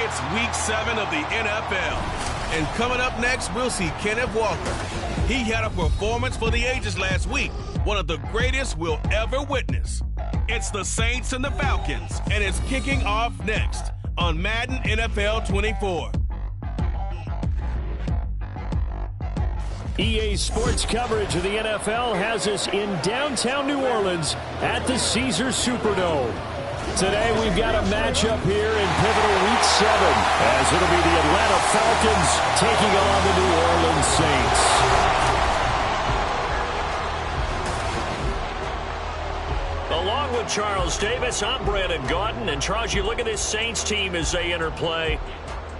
It's Week 7 of the NFL. And coming up next, we'll see Kenneth Walker. He had a performance for the ages last week, one of the greatest we'll ever witness. It's the Saints and the Falcons, and it's kicking off next on Madden NFL 24. EA Sports coverage of the NFL has us in downtown New Orleans at the Caesars Superdome. Today we've got a matchup here in pivotal Week 7 as it'll be the Atlanta Falcons taking on the New Orleans Saints. Along with Charles Davis, I'm Brandon Gaudin. And Charles, you look at this Saints team as they enter play.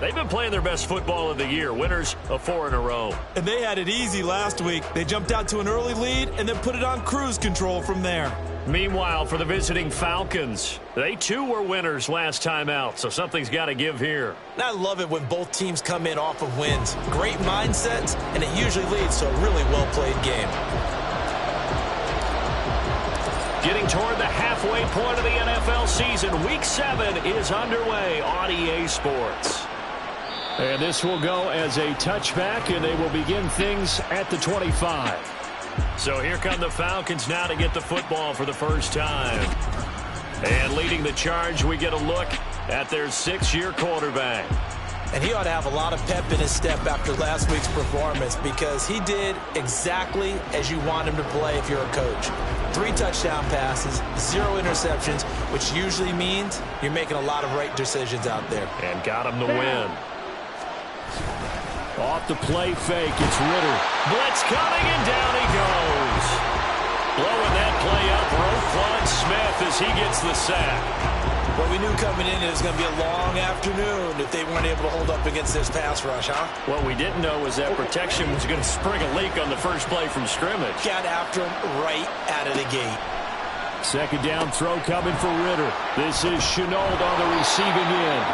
They've been playing their best football of the year, winners of 4 in a row. And they had it easy last week. They jumped out to an early lead and then put it on cruise control from there. Meanwhile, for the visiting Falcons, they too were winners last time out, so something's got to give here. And I love it when both teams come in off of wins. Great mindsets, and it usually leads to a really well-played game. Getting toward the halfway point of the NFL season, Week 7 is underway on EA Sports. And this will go as a touchback, and they will begin things at the 25. So here come the Falcons now to get the football for the first time. And leading the charge, we get a look at their 6-year quarterback. And he ought to have a lot of pep in his step after last week's performance because he did exactly as you want him to play if you're a coach. 3 touchdown passes, 0 interceptions, which usually means you're making a lot of right decisions out there. And got him the win. Off the play fake, it's Ritter. Blitz coming, and down he goes. Blowing that play up, Roquan Smith as he gets the sack. Well, we knew coming in it was going to be a long afternoon if they weren't able to hold up against this pass rush, huh? What we didn't know was that protection was going to spring a leak on the first play from scrimmage. Got after him right out of the gate. Second down throw coming for Ritter. This is Chenault on the receiving end.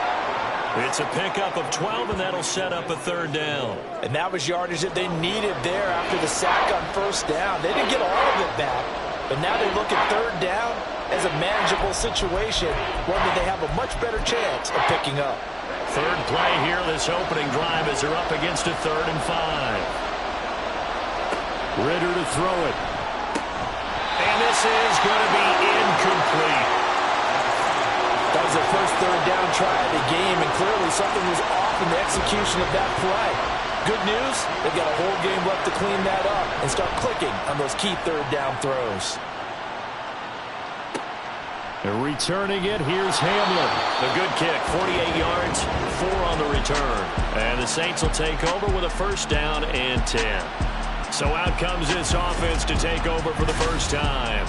It's a pickup of 12, and that'll set up a 3rd down. And that was yardage that they needed there after the sack on 1st down. They didn't get all of it back, but now they look at 3rd down as a manageable situation, one that they have a much better chance of picking up. 3rd play here this opening drive as they're up against a 3rd and 5. Ritter to throw it. And this is going to be incomplete. That was their first 3rd down try of the game, and clearly something was off in the execution of that play. Good news, they've got a whole game left to clean that up and start clicking on those key 3rd down throws. And returning it, here's Hamlin. A good kick, 48 yards, 4 on the return. And the Saints will take over with a 1st down and 10. So out comes this offense to take over for the first time.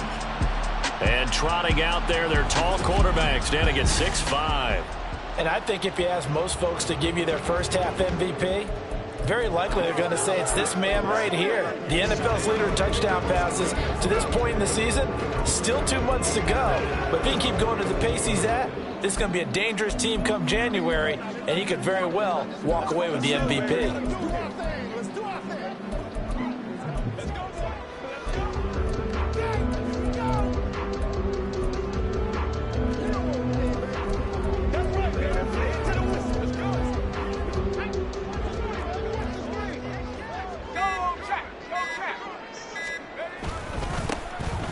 And trotting out there, their tall quarterbacks standing at 6'5". And I think if you ask most folks to give you their first half MVP, very likely they're going to say it's this man right here. The NFL's leader in touchdown passes to this point in the season. Still 2 months to go. But if he can keep going at the pace he's at, this is going to be a dangerous team come January, and he could very well walk away with the MVP.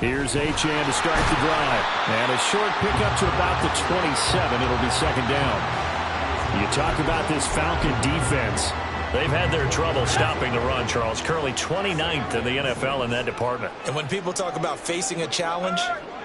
Here's Achane to start the drive. And a short pickup to about the 27. It'll be 2nd down. You talk about this Falcon defense. They've had their trouble stopping the run, Charles. Currently 29th in the NFL in that department. And when people talk about facing a challenge,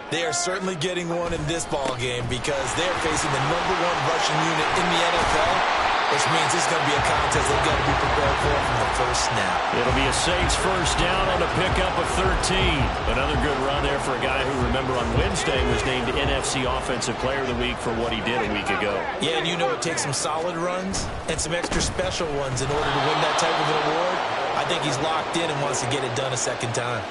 they are certainly getting one in this ball game because they're facing the #1 rushing unit in the NFL. Which means this is going to be a contest they've got to be prepared for from the first snap. It'll be a Saints 1st down on a pickup of 13. Another good run there for a guy who, remember, on Wednesday was named NFC Offensive Player of the Week for what he did a week ago. Yeah, and you know it takes some solid runs and some extra special ones in order to win that type of an award. I think he's locked in and wants to get it done a 2nd time.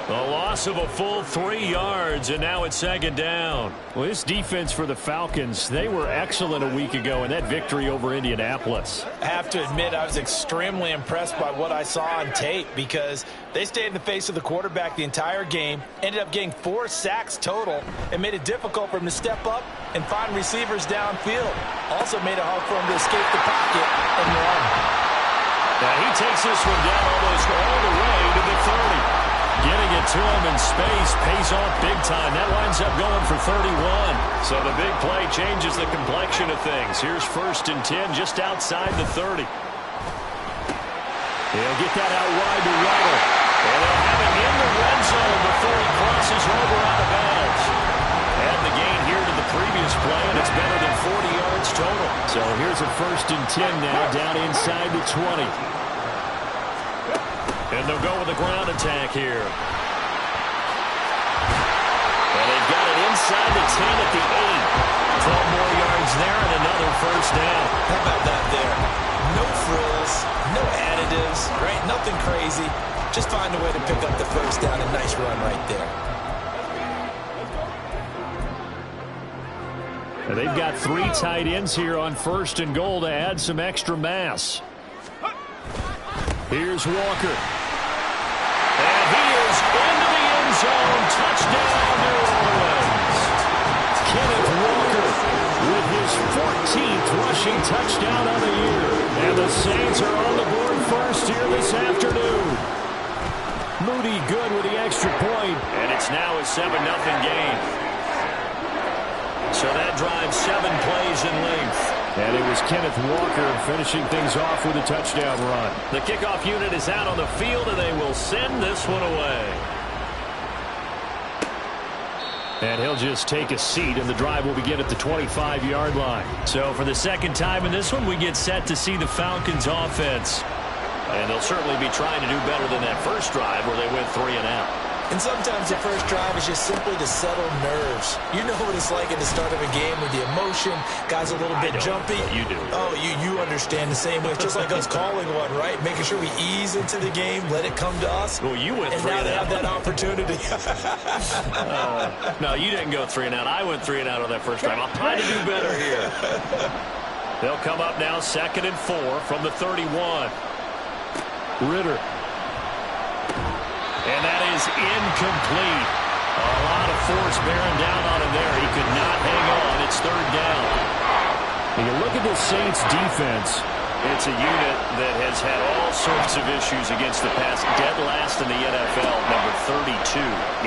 A loss of a full 3 yards, and now it's second down. Well, this defense for the Falcons, they were excellent a week ago in that victory over Indianapolis. I have to admit, I was extremely impressed by what I saw on tape because they stayed in the face of the quarterback the entire game, ended up getting 4 sacks total, and made it difficult for him to step up and find receivers downfield. Also made it hard for him to escape the pocket and run. Now he takes this one down almost all the way to the 30. Getting it to him in space pays off big time. That winds up going for 31. So the big play changes the complexion of things. Here's 1st and 10 just outside the 30. He'll get that out wide to Waddle. And they'll have him in the red zone before he crosses over out of bounds. And the gain here to the previous play, and it's better than 40 yards total. So here's a 1st and 10 now down inside the 20. And they'll go with a ground attack here. And they've got it inside the 10 at the 8. 12 more yards there and another 1st down. How about that there? No frills, no additives, right? Nothing crazy. Just find a way to pick up the 1st down. A nice run right there. And they've got 3 tight ends here on 1st and goal to add some extra mass. Here's Walker. And he is into the end zone. Touchdown, New Orleans. Kenneth Walker with his 14th rushing touchdown of the year. And the Saints are on the board first here this afternoon. Moody good with the extra point. And it's now a 7-0 game. So that drives 7 plays in length. And it was Kenneth Walker finishing things off with a touchdown run. The kickoff unit is out on the field, and they will send this one away. And he'll just take a seat, and the drive will begin at the 25-yard line. So for the second time in this one, we get set to see the Falcons offense. And they'll certainly be trying to do better than that first drive where they went 3 and out. And sometimes the first drive is just simply to settle nerves. You know what it's like at the start of a game with the emotion. Guys a little bit jumpy. You do. Oh, you understand the same way. It's just like us calling one, right? Making sure we ease into the game, let it come to us. Well, you went 3 and out. And now they have that opportunity. No, you didn't go 3 and out. I went 3 and out on that first drive. I'll try to do better here. They'll come up now 2nd and 4 from the 31. Ritter. And that is incomplete. A lot of force bearing down on him there. He could not hang on. It's 3rd down. When you look at this Saints defense, it's a unit that has had all sorts of issues against the pass. Dead last in the NFL, number 32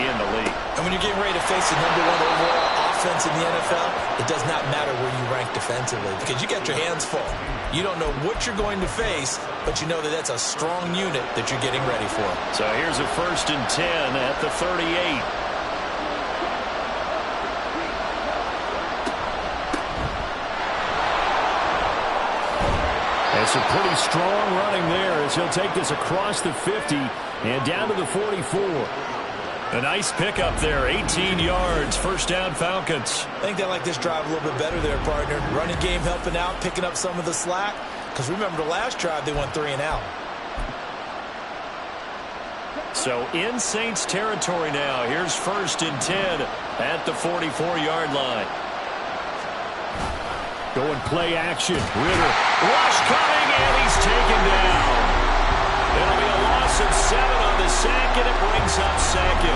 in the league. And when you're getting ready to face the number 1 overall offense in the NFL, it does not matter where you rank defensively because you got your hands full. You don't know what you're going to face, but you know that that's a strong unit that you're getting ready for. So here's a 1st and 10 at the 38. And some pretty strong running there as he'll take this across the 50 and down to the 44. A nice pickup there, 18 yards, 1st down Falcons. I think they like this drive a little bit better there, partner. Running game helping out, picking up some of the slack. Because remember the last drive, they went 3 and out. So in Saints territory now, here's 1st and 10 at the 44-yard line. Going play action, Ritter. Rush coming, and he's taken down. It'll be a loss of 7 on the sack, and it brings up 2nd.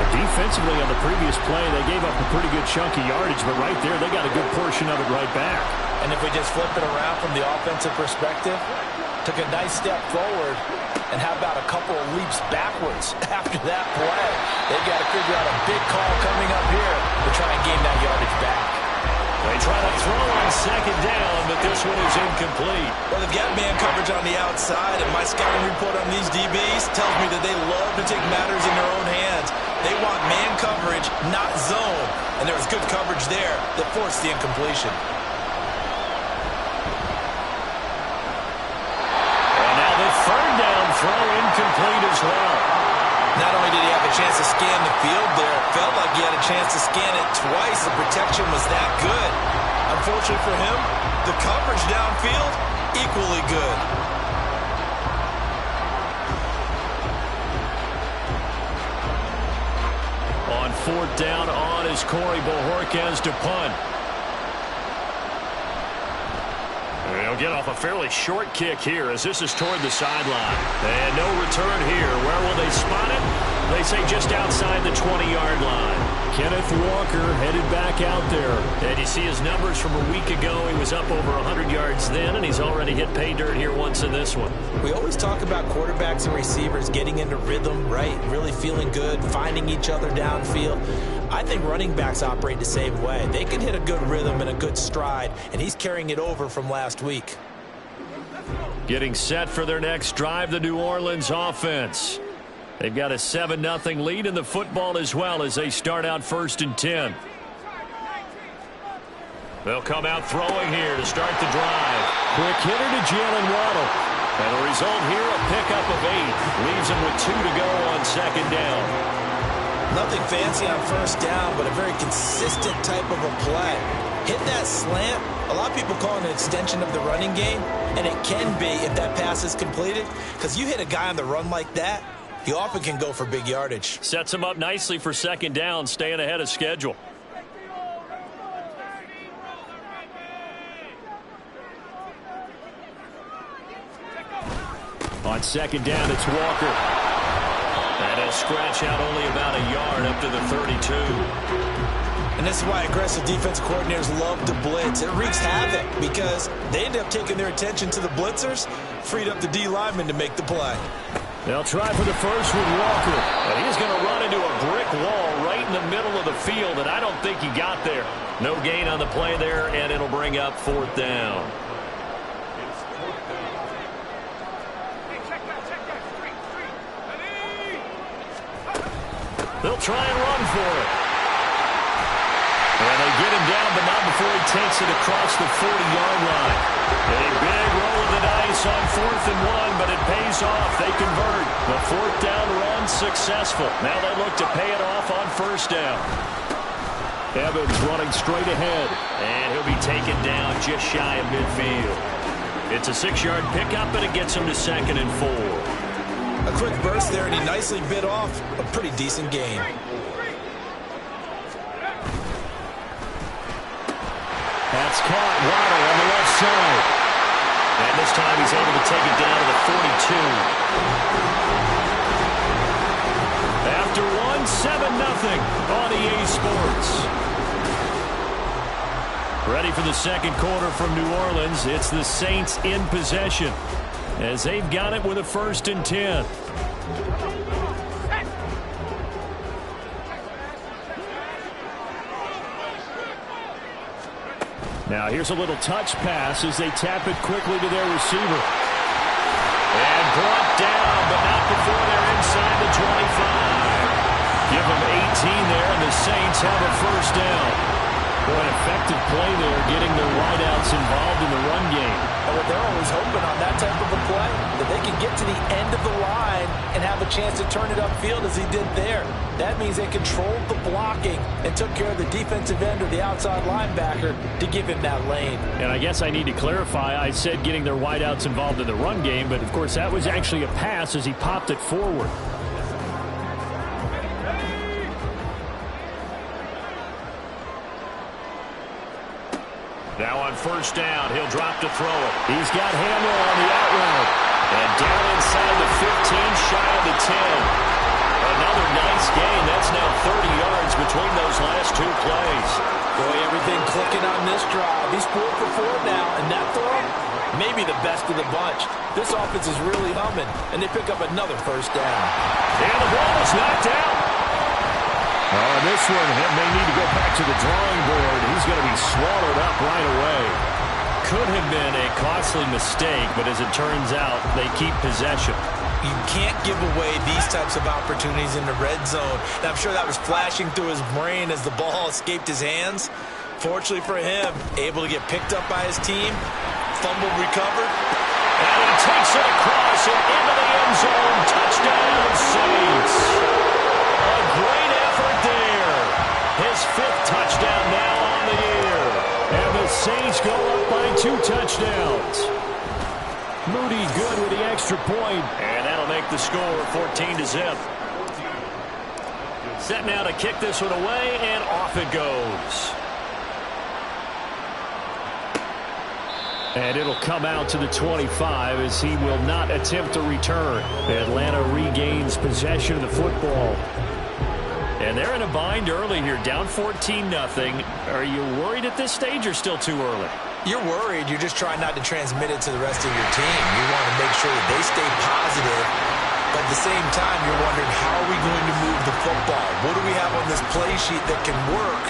And defensively on the previous play, they gave up a pretty good chunk of yardage, but right there, they got a good portion of it right back. And if we just flip it around from the offensive perspective, took a nice step forward, and how about a couple of leaps backwards after that play? They've got to figure out a big call coming up here to try and gain that yardage back. They try to throw on 2nd down, but this one is incomplete. Well, they've got man coverage on the outside, and my scouting report on these DBs tells me that they love to take matters in their own hands. They want man coverage, not zone. And there was good coverage there that forced the incompletion. And now the 3rd down throw incomplete as well. Not only did he have a chance to scan the field there, it felt like he had a chance to scan it twice. The protection was that good. Unfortunately for him, the coverage downfield, equally good. 4th down on as Corey Bojorquez to punt. They'll get off a fairly short kick here as this is toward the sideline. And no return here. Where will they spot it? They say just outside the 20-yard line. Kenneth Walker headed back out there. And you see his numbers from a week ago. He was up over 100 yards then, and he's already hit pay dirt here once in this one. We always talk about quarterbacks and receivers getting into rhythm, right? Really feeling good, finding each other downfield. I think running backs operate the same way. They can hit a good rhythm and a good stride, and he's carrying it over from last week. Getting set for their next drive, the New Orleans offense. They've got a 7-0 lead in the football as well as they start out 1st and 10. They'll come out throwing here to start the drive. Quick hitter to Jalen Waddle. And the result here, a pickup of 8. Leaves him with 2 to go on 2nd down. Nothing fancy on 1st down, but a very consistent type of a play. Hit that slant. A lot of people call it an extension of the running game, and it can be if that pass is completed, because you hit a guy on the run like that, he often can go for big yardage. Sets him up nicely for 2nd down, staying ahead of schedule. On 2nd down, it's Walker. And he'll scratch out only about a yard up to the 32. And this is why aggressive defense coordinators love to blitz. It wreaks havoc because they end up taking their attention to the blitzers, freed up the D lineman to make the play. They'll try for the first with Walker. And he's going to run into a brick wall right in the middle of the field, and I don't think he got there. No gain on the play there, and it'll bring up 4th down. They'll try and run for it. And they get him down, but not before he takes it across the 40-yard line. A big roll of the dice on 4th and 1, but it pays off. They convert. The 4th down run successful. Now they look to pay it off on 1st down. Evans running straight ahead. And he'll be taken down just shy of midfield. It's a 6-yard pickup, and it gets him to 2nd and 4. A quick burst there, and he nicely bit off a pretty decent gain. That's caught. Waddle on the left side. And this time he's able to take it down to the 42. After one, 7-0 on EA Sports. Ready for the 2nd quarter from New Orleans. It's the Saints in possession as they've got it with a 1st and 10. Now here's a little touch pass as they tap it quickly to their receiver. And brought down, but not before they're inside the 25. Give them 18 there, and the Saints have a 1st down. Boy, an effective play there, getting their wideouts involved in the run game. But they're always hoping on that type of a play that they can get to the end of the line and have a chance to turn it upfield as he did there. That means they controlled the blocking and took care of the defensive end or the outside linebacker to give him that lane. And I guess I need to clarify, I said getting their wideouts involved in the run game, but of course that was actually a pass as he popped it forward. Now on 1st down, he'll drop to throw it. He's got Hamler on the out route. And down inside the 15, shy of the 10. Another nice gain. That's now 30 yards between those last 2 plays. Boy, everything clicking on this drive. He's 4 for 4 now, and that throw, maybe the best of the bunch. This offense is really humming, and they pick up another 1st down. And the ball is knocked out. Oh, this one may need to go back to the drawing board. He's going to be swallowed up right away. Could have been a costly mistake, but as it turns out, they keep possession. You can't give away these types of opportunities in the red zone. And I'm sure that was flashing through his brain as the ball escaped his hands. Fortunately for him, able to get picked up by his team, fumbled, recovered. And he takes it across and into the end zone. Touchdown, Saints. A great effort there. His 5th touchdown now on the year. And the Saints go up by 2 touchdowns. Moody good with the extra point. And that'll make the score 14-0. Set now to kick this one away, and off it goes. And it'll come out to the 25 as he will not attempt to return. Atlanta regains possession of the football. And they're in a bind early here, down 14-0. Are you worried at this stage or still too early? You're worried. You're just trying not to transmit it to the rest of your team. You want to make sure that they stay positive. But at the same time, you're wondering, how are we going to move the football? What do we have on this play sheet that can work?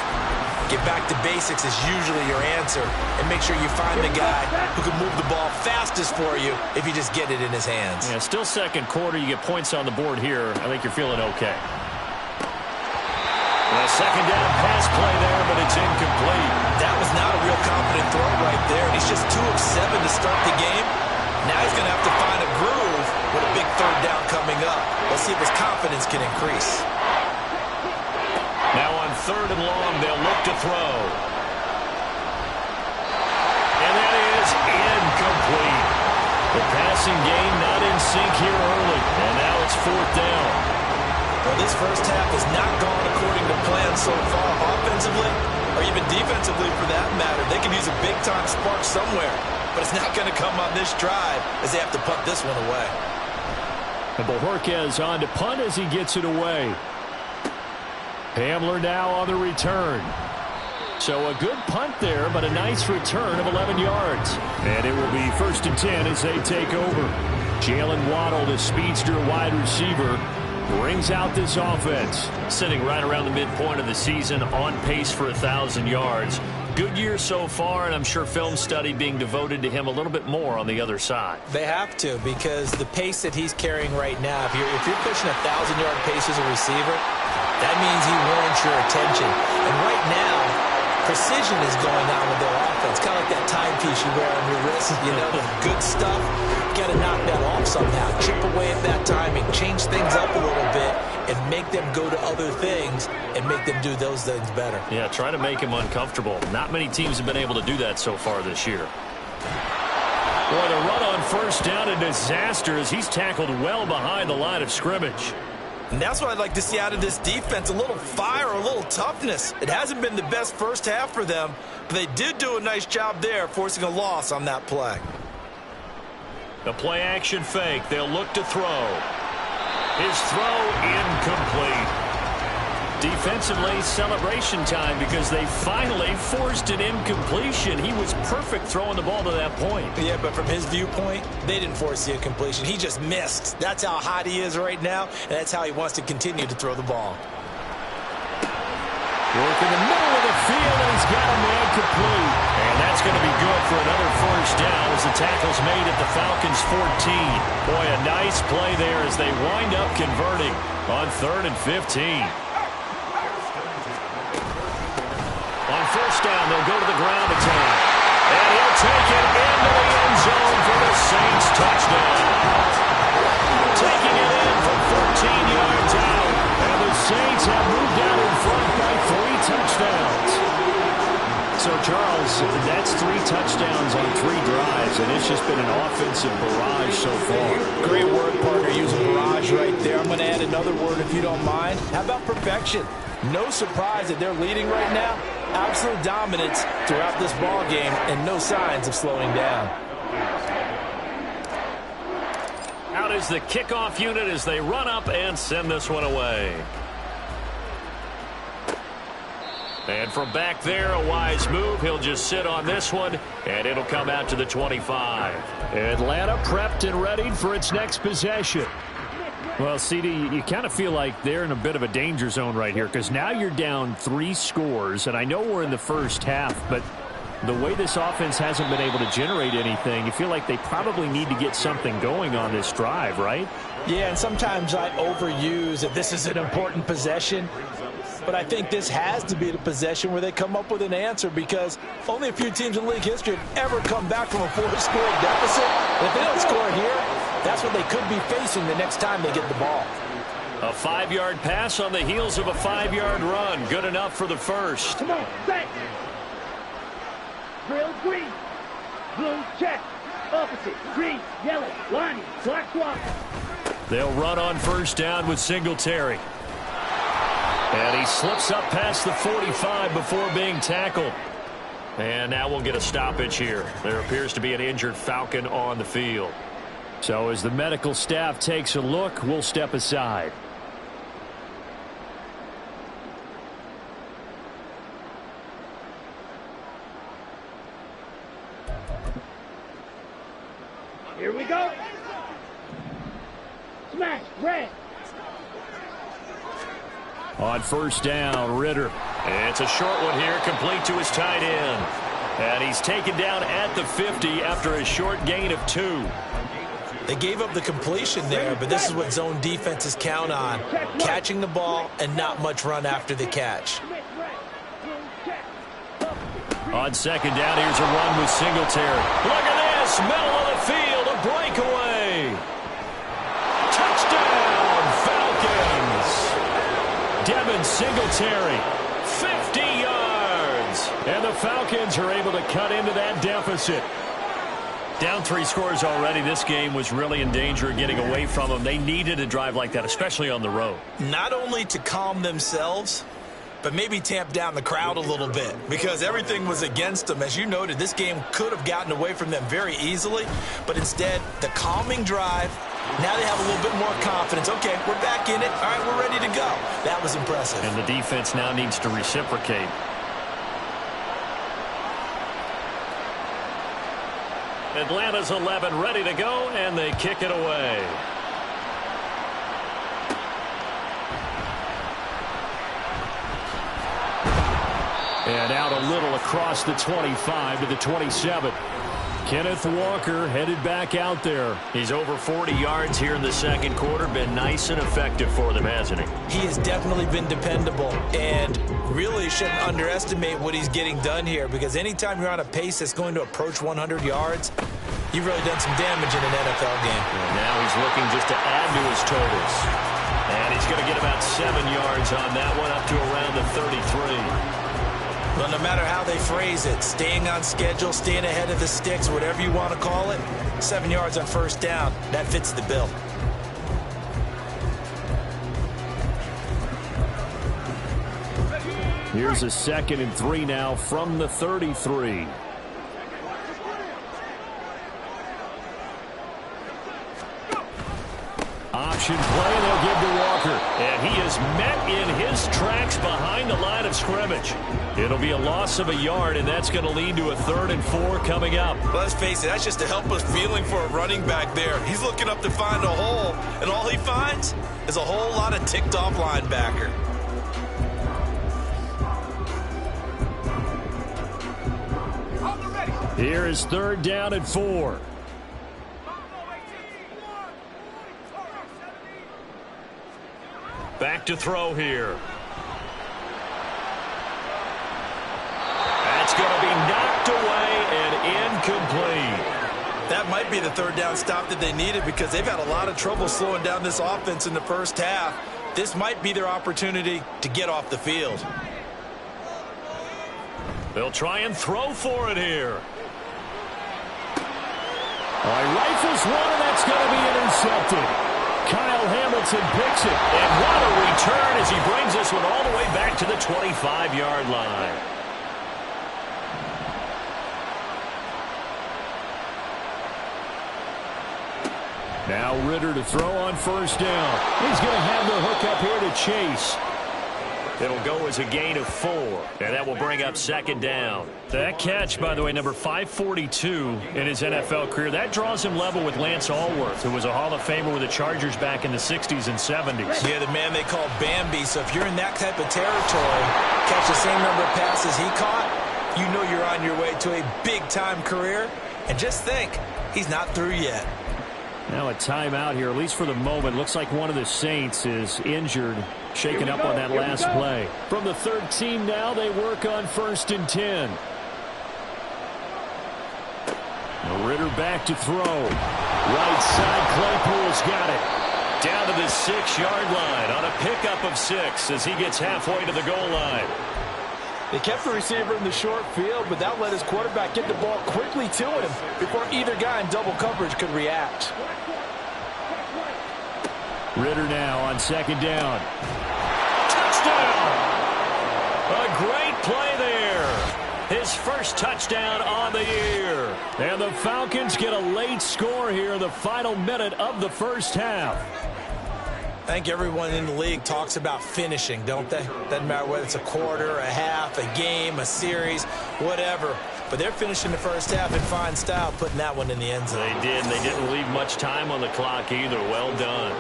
Get back to basics is usually your answer. And make sure you find the guy who can move the ball fastest for you if you just get it in his hands. Yeah, still second quarter. You get points on the board here. I think you're feeling okay. A second down pass play there, but it's incomplete. That was not a real confident throw right there. He's just 2 of 7 to start the game. Now he's going to have to find a groove with a big third down coming up. Let's see if his confidence can increase. Now on 3rd and long, they'll look to throw. And that is incomplete. The passing game not in sync here early. And now it's 4th down. Well, this first half has not gone according to plan so far, offensively or even defensively for that matter. They could use a big-time spark somewhere, but it's not going to come on this drive as they have to punt this one away. And Bojorquez on to punt as he gets it away. Hamler now on the return. So a good punt there, but a nice return of 11 yards. And it will be 1st and 10 as they take over. Jalen Waddle, the speedster wide receiver, brings out this offense. Sitting right around the midpoint of the season, on pace for 1,000 yards. Good year so far, and I'm sure film study being devoted to him a little bit more on the other side. They have to, because the pace that he's carrying right now, if you're pushing 1,000-yard pace as a receiver, that means he warrants your attention. And right now, precision is going on with their offense. Kind of like that timepiece you wear on your wrist. You know, the good stuff. Got to knock that off somehow. Chip away at that timing. Change things up a little bit and make them go to other things and make them do those things better. Yeah, try to make him uncomfortable. Not many teams have been able to do that so far this year. Boy, the run on 1st down, a disaster as he's tackled well behind the line of scrimmage. And that's what I'd like to see out of this defense, a little fire, a little toughness. It hasn't been the best first half for them, but they did do a nice job there, forcing a loss on that play. The play action fake. They'll look to throw. His throw incomplete. Defensively, celebration time because they finally forced an incompletion. He was perfect throwing the ball to that point. Yeah, but from his viewpoint, they didn't force the incompletion. He just missed. That's how hot he is right now, and that's how he wants to continue to throw the ball. Work in the middle of the field, and he's got a man complete. And that's going to be good for another 1st down as the tackle's made at the Falcons' 14. Boy, a nice play there as they wind up converting on 3rd and 15. On 1st down, they'll go to the ground attack. And he'll take it into the end zone for the Saints touchdown. Taking it in from 14 yards out. And the Saints have moved out in front by 3 touchdowns. So, Charles, that's 3 touchdowns on 3 drives, and it's just been an offensive barrage so far. Great word, partner. Use a barrage right there. I'm going to add another word if you don't mind. How about perfection? No surprise that they're leading right now. Absolute dominance throughout this ball game and no signs of slowing down. Out is the kickoff unit as they run up and send this one away. And from back there, a wise move. He'll just sit on this one, and it'll come out to the 25. Atlanta prepped and readied for its next possession. Well, CD, you kind of feel like they're in a bit of a danger zone right here because now you're down 3 scores, and I know we're in the first half, but the way this offense hasn't been able to generate anything, you feel like they probably need to get something going on this drive, right? Yeah, and sometimes I overuse that this is an important possession, but I think this has to be the possession where they come up with an answer because only a few teams in league history have ever come back from a 4-score deficit. And if they don't score here, that's what they could be facing the next time they get the ball. A 5-yard pass on the heels of a 5-yard run. Good enough for the first. Come on, set. Drill green. Blue check. Opposite. Green. Yellow. Lining. Black swap. They'll run on 1st down with Singletary. he slips up past the 45 before being tackled. And now we'll get a stoppage here. There appears to be an injured Falcon on the field. So as the medical staff takes a look, we'll step aside. Here we go. Smash, red. On first down, Ritter. It's a short one here, complete to his tight end. And he's taken down at the 50 after a short gain of 2. They gave up the completion there, but this is what zone defenses count on. Catching the ball and not much run after the catch. On second down, here's a run with Singletary. Look at this, middle of the field, a breakaway. Touchdown, Falcons. Devin Singletary, 50 yards. And the Falcons are able to cut into that deficit. Down 3 scores already. This game was really in danger of getting away from them. They needed a drive like that, especially on the road. Not only to calm themselves, but maybe tamp down the crowd a little bit because everything was against them. As you noted, this game could have gotten away from them very easily, but instead, the calming drive, now they have a little bit more confidence. Okay, we're back in it. All right, we're ready to go. That was impressive. And the defense now needs to reciprocate. Atlanta's 11 ready to go, and they kick it away. And out a little across the 25 to the 27. Kenneth Walker headed back out there. He's over 40 yards here in the second quarter. Been nice and effective for them, hasn't he? He has definitely been dependable, and really shouldn't underestimate what he's getting done here because anytime you're on a pace that's going to approach 100 yards, you've really done some damage in an NFL game. And now he's looking just to add to his totals. And he's going to get about 7 yards on that one, up to around the 33. Well, no matter how they phrase it, staying on schedule, staying ahead of the sticks, whatever you want to call it, 7 yards on first down, that fits the bill. Here's a 2nd and 3 now from the 33. Option play, they'll give to Walker. And he is met in his tracks behind the line of scrimmage. It'll be a loss of a yard, and that's going to lead to a 3rd and 4 coming up. Well, let's face it, that's just a helpless feeling for a running back there. He's looking up to find a hole, and all he finds is a whole lot of ticked-off linebacker. Here is 3rd down and 4. Back to throw here. That's going to be knocked away and incomplete. That might be the 3rd down stop that they needed because they've had a lot of trouble slowing down this offense in the first half. This might be their opportunity to get off the field. They'll try and throw for it here. All right, rifles one, and that's going to be intercepted. Kyle Hamilton picks it. And what a return as he brings this one all the way back to the 25-yard line. Now Ritter to throw on first down. He's going to have the hook up here to Chase. It'll go as a gain of 4, and that will bring up 2nd down. That catch, by the way, number 542 in his NFL career, that draws him level with Lance Allworth, who was a Hall of Famer with the Chargers back in the 60s and 70s. Yeah, the man they call Bambi. So if you're in that type of territory, catch the same number of passes he caught, you know you're on your way to a big-time career. And just think, he's not through yet. Now a timeout here, at least for the moment. Looks like one of the Saints is injured, shaken up on that last play. From the 13 now, they work on 1st and 10. Ritter back to throw. Right side, Claypool's got it. Down to the 6-yard line on a pickup of 6 as he gets halfway to the goal line. They kept the receiver in the short field, but that let his quarterback get the ball quickly to him before either guy in double coverage could react. Ritter now on 2nd down. Touchdown! play there. His first touchdown on the year. And the Falcons get a late score here in the final minute of the first half. I think everyone in the league talks about finishing, don't they? Doesn't matter whether it's a quarter, a half, a game, a series, whatever. But they're finishing the first half in fine style, putting that one in the end zone. They did, and they didn't leave much time on the clock either. Well done.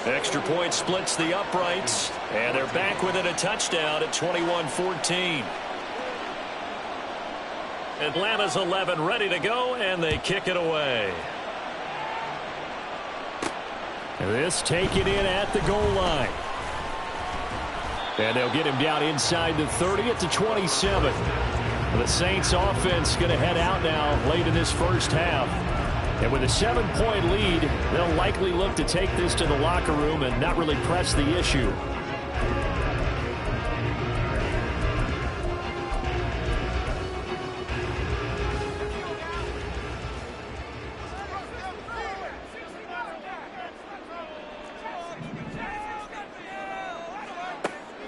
Extra point splits the uprights, and they're back within a touchdown at 21-14. Atlanta's 11 ready to go, and they kick it away. This taken in at the goal line. And they'll get him down inside the 30 at the 27. The Saints offense going to head out now late in this first half. And with a 7-point lead, they'll likely look to take this to the locker room and not really press the issue.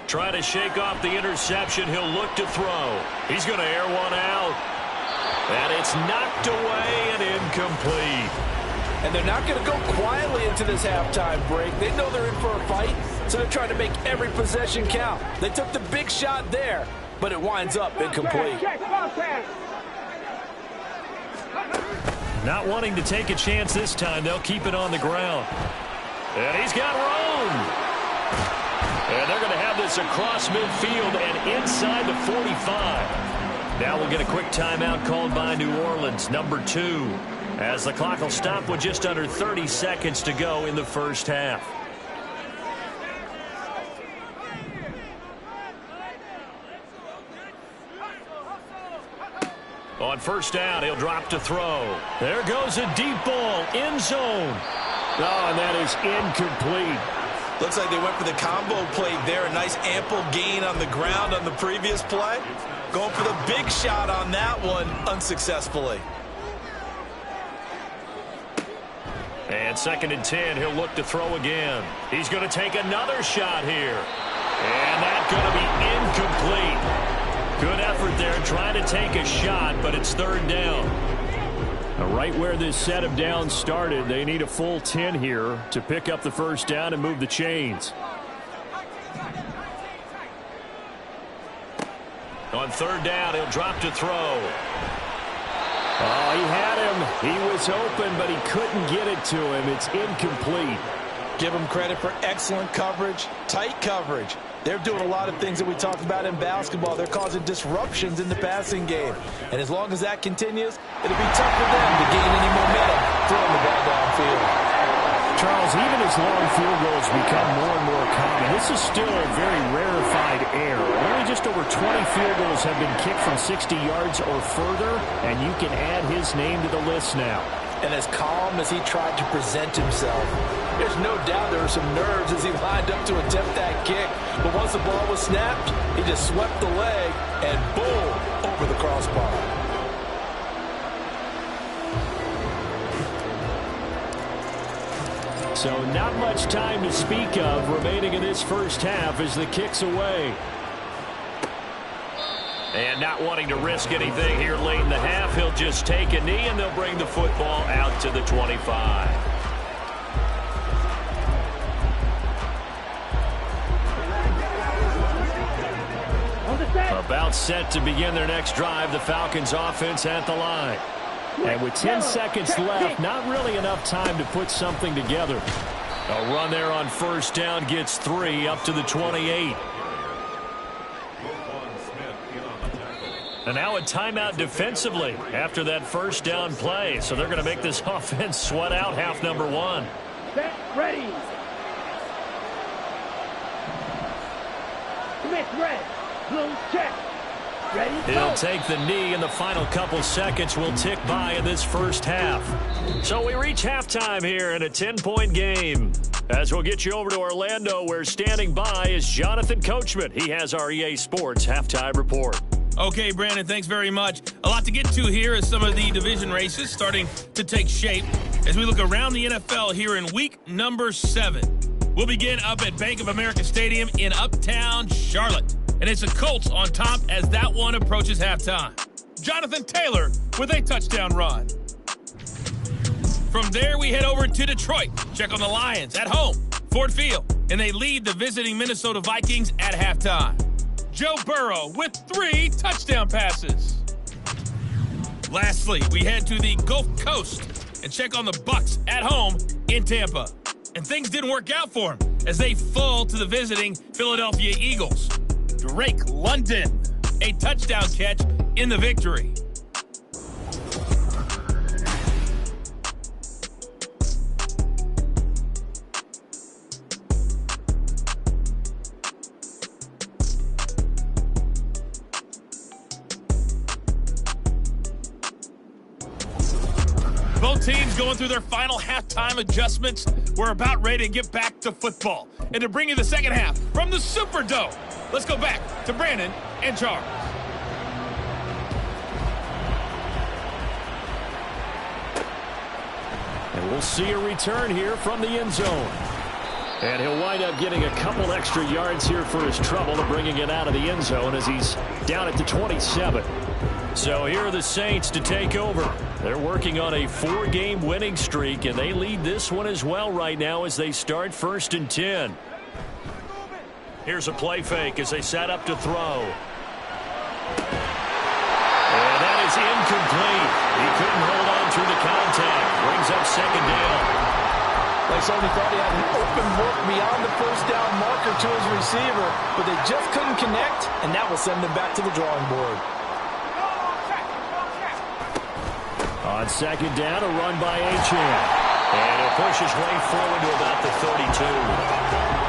Trying to shake off the interception. He'll look to throw. He's going to air one out. And it's knocked away and incomplete. And they're not going to go quietly into this halftime break. They know they're in for a fight, so they're trying to make every possession count. They took the big shot there, but it winds up incomplete. Not wanting to take a chance this time. They'll keep it on the ground. And he's got room. And they're going to have this across midfield and inside the 45. Now we'll get a quick timeout called by New Orleans, number 2, as the clock will stop with just under 30 seconds to go in the first half. On first down, he'll drop to throw. There goes a deep ball, end zone. Oh, and that is incomplete. Looks like they went for the combo play there. A nice ample gain on the ground on the previous play. Going for the big shot on that one unsuccessfully. And 2nd and 10, he'll look to throw again. He's going to take another shot here. And that's going to be incomplete. Good effort there trying to take a shot, but it's 3rd down. Right where this set of downs started, they need a full 10 here to pick up the first down and move the chains. On 3rd down, he'll drop to throw. Oh, he had him. He was open, but he couldn't get it to him. It's incomplete. Give him credit for excellent coverage, tight coverage. They're doing a lot of things that we talked about in basketball. They're causing disruptions in the passing game. And as long as that continues, it'll be tough for them to gain any momentum throwing the ball downfield. Charles, even as long field goals become more and more common, this is still a very rarefied air. Only just over 20 field goals have been kicked from 60 yards or further, and you can add his name to the list now. And as calm as he tried to present himself, there's no doubt there were some nerves as he lined up to attempt that kick. But once the ball was snapped, he just swept the leg and boom, over the crossbar. So not much time to speak of remaining in this first half as the kick's away. And not wanting to risk anything here late in the half, he'll just take a knee and they'll bring the football out to the 25. About set to begin their next drive, the Falcons offense at the line. And with 10 seconds left, not really enough time to put something together. A run there on first down gets 3 up to the 28. And now a timeout defensively after that first down play. So they're going to make this offense sweat out half number 1. Set, ready. Smith, red. Blue, check. Ready, He'll go. take the knee, and the final couple seconds will tick by in this first half. So we reach halftime here in a 10-point game. As we'll get you over to Orlando, where standing by is Jonathan Coachman. He has our EA Sports Halftime Report. Okay, Brandon, thanks very much. A lot to get to here as some of the division races starting to take shape as we look around the NFL here in week number 7. We'll begin up at Bank of America Stadium in Uptown Charlotte. And it's the Colts on top as that one approaches halftime. Jonathan Taylor with a touchdown run. From there, we head over to Detroit. Check on the Lions at home, Ford Field, and they lead the visiting Minnesota Vikings at halftime. Joe Burrow with 3 touchdown passes. Lastly, we head to the Gulf Coast and check on the Bucs at home in Tampa. And things didn't work out for them as they fall to the visiting Philadelphia Eagles. Drake London, a touchdown catch in the victory. Both teams going through their final halftime adjustments. We're about ready to get back to football. And to bring you the second half from the Superdome, let's go back to Brandon and Charles. And we'll see a return here from the end zone. And he'll wind up getting a couple extra yards here for his trouble and bringing it out of the end zone as he's down at the 27. So here are the Saints to take over. They're working on a 4-game winning streak, and they lead this one as well right now as they start 1st and 10. Here's a play fake as they set up to throw. And that is incomplete. He couldn't hold on through the contact. Brings up 2nd down. They certainly thought he had an open look beyond the first down marker to his receiver, but they just couldn't connect, and that will send them back to the drawing board. On 2nd down, a run by Achane. And he'll push his way forward to about the 32.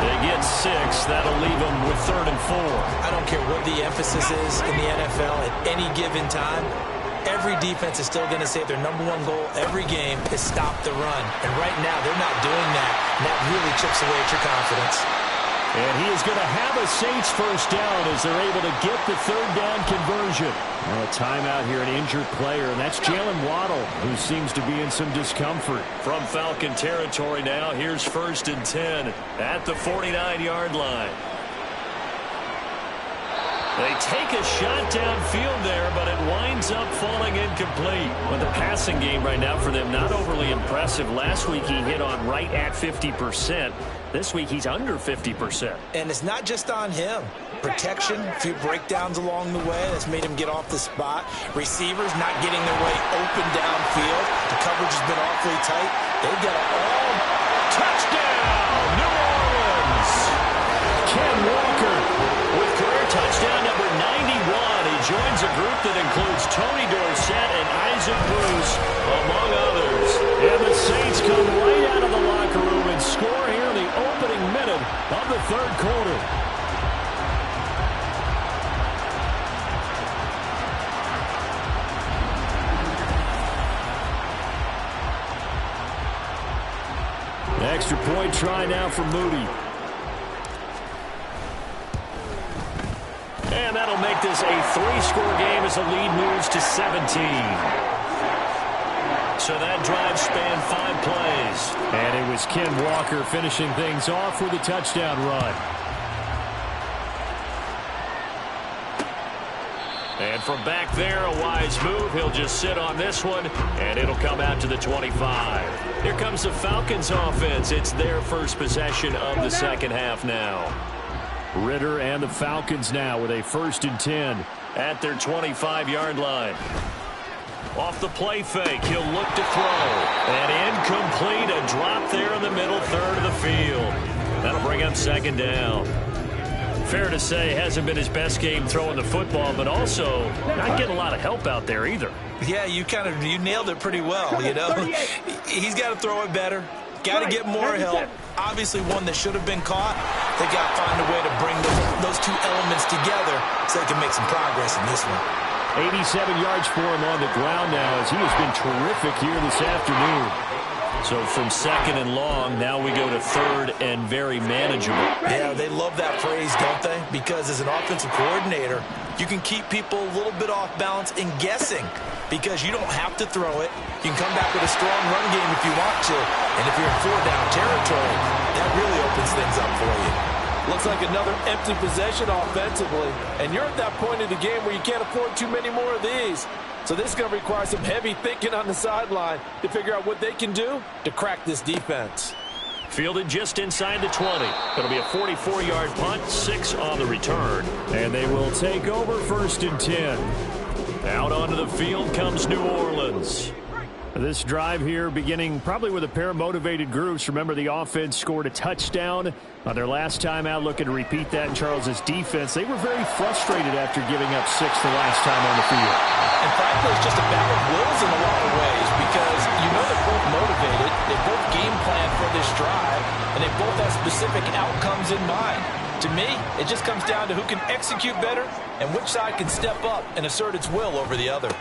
They get 6. That'll leave them with 3rd and 4. I don't care what the emphasis is in the NFL at any given time. Every defense is still going to say their #1 goal every game is stop the run. And right now, they're not doing that. And that really chips away at your confidence. And he is going to have a Saints first down as they're able to get the 3rd down conversion. Now a timeout here, an injured player, and that's Jalen Waddle, who seems to be in some discomfort. From Falcon territory now, here's 1st and 10 at the 49-yard line. They take a shot downfield there, but it winds up falling incomplete. But the passing game right now for them, not overly impressive. Last week he hit on right at 50%. This week he's under 50%. And it's not just on him. Protection, a few breakdowns along the way that's made him get off the spot. Receivers not getting their way open downfield. The coverage has been awfully tight. They've got it all. Touchdown, New Orleans! Ken Walker with career touchdown number 91. He joins a group that includes Tony Dorsett and Isaac Bruce, among others. And the Saints come right out of the locker room and score here in the opening minute of the 3rd quarter. Extra point try now for Moody. And that'll make this a 3-score game as the lead moves to 17. So that drive spanned 5 plays. And it was Ken Walker finishing things off with a touchdown run. And from back there, a wise move. He'll just sit on this one, and it'll come out to the 25. Here comes the Falcons offense. It's their first possession of the second half now. Ritter and the Falcons now with a 1st and 10 at their 25-yard line. Off the play fake, he'll look to throw. And incomplete, a drop there in the middle third of the field. That'll bring up 2nd down. Fair to say, hasn't been his best game throwing the football, but also not getting a lot of help out there either. Yeah, you nailed it pretty well, you know. He's got to throw it better. Got to get more help. Obviously one that should have been caught. They got to find a way to bring those 2 elements together so they can make some progress in this one. 87 yards for him on the ground now as he has been terrific here this afternoon. So from 2nd and long, now we go to 3rd and very manageable. Yeah, they love that phrase, don't they? Because as an offensive coordinator, you can keep people a little bit off balance and guessing because you don't have to throw it. You can come back with a strong run game if you want to. And if you're in 4-down territory, that really opens things up for you. Looks like another empty possession offensively. And you're at that point in the game where you can't afford too many more of these. So this is going to require some heavy thinking on the sideline to figure out what they can do to crack this defense. Fielded just inside the 20. It'll be a 44-yard punt, 6 on the return. And they will take over 1st and 10. Out onto the field comes New Orleans. This drive here beginning probably with a pair of motivated groups. Remember, the offense scored a touchdown on their last time out, looking to repeat that in Charles's defense. They were very frustrated after giving up 6 the last time on the field. And frankly, it's just a battle of wills in a lot of ways because you know they're both motivated, they both game plan for this drive, and they both have specific outcomes in mind. To me, it just comes down to who can execute better and which side can step up and assert its will over the other.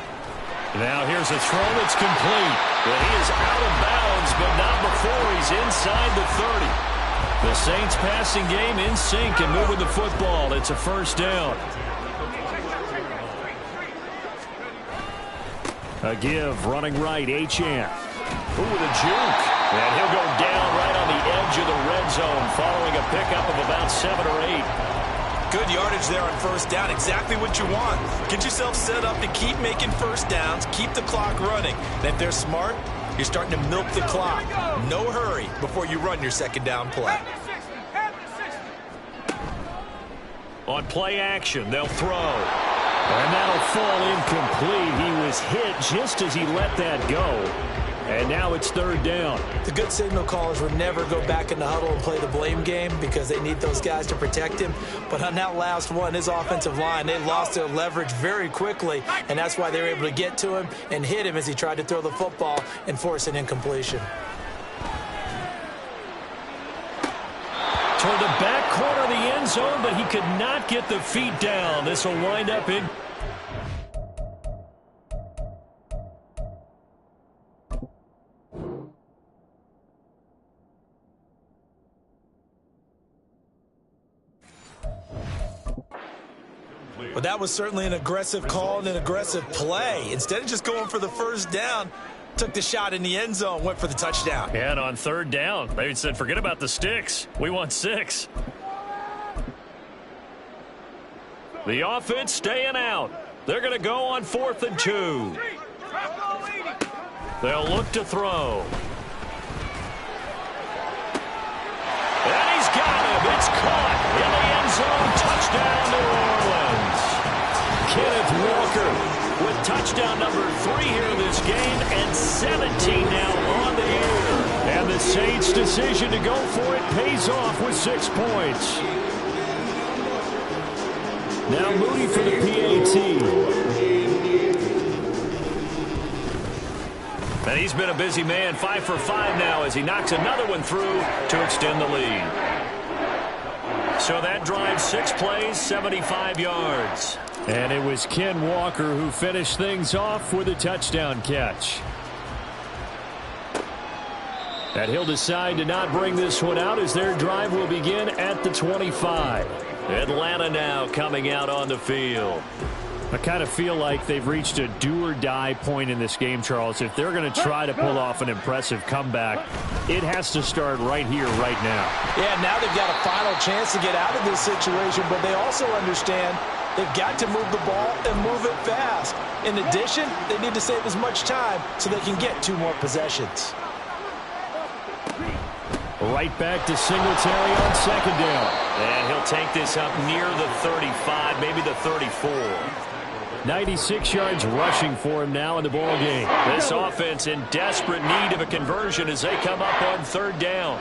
Now here's a throw that's complete. Well, he is out of bounds, but not before he's inside the 30. The Saints passing game in sync and moving the football. It's a 1st down. A give, running right, Achane. Ooh, with a juke. And he'll go down right on the edge of the red zone following a pickup of about 7 or 8. Good yardage there on 1st down. Exactly what you want. Get yourself set up to keep making 1st downs, keep the clock running. And if they're smart, you're starting to milk the clock. No hurry before you run your 2nd down play. On play action, they'll throw. And that'll fall incomplete. He was hit just as he let that go. And now it's 3rd down. The good signal callers would never go back in the huddle and play the blame game because they need those guys to protect him. But on that last one, his offensive line, they lost their leverage very quickly, and that's why they were able to get to him and hit him as he tried to throw the football and force an incompletion. Toward the back corner of the end zone, but he could not get the feet down. This will wind up in... Well, that was certainly an aggressive call and an aggressive play. Instead of just going for the 1st down, took the shot in the end zone, went for the touchdown. And on 3rd down, they said, forget about the sticks. We want 6. The offense staying out. They're going to go on 4th and 2. They'll look to throw. And he's got him. It's caught in the end zone. Touchdown, New Orleans. Kenneth Walker with touchdown number 3 here in this game and 17 now on the year. And the Saints' decision to go for it pays off with 6 points. Now Moody for the PAT. And he's been a busy man, 5 for 5 now as he knocks another one through to extend the lead. So that drives 6 plays, 75 yards. And it was Ken Walker who finished things off with a touchdown catch. And he'll decide to not bring this one out as their drive will begin at the 25. Atlanta now coming out on the field. I kind of feel like they've reached a do-or-die point in this game, Charles. If they're going to try to pull off an impressive comeback, it has to start right here, right now. Yeah, now they've got a final chance to get out of this situation, but they also understand they've got to move the ball and move it fast. In addition, they need to save as much time so they can get 2 more possessions. Right back to Singletary on 2nd down. And he'll take this up near the 35, maybe the 34. 96 yards rushing for him now in the ball game. This offense in desperate need of a conversion as they come up on 3rd down.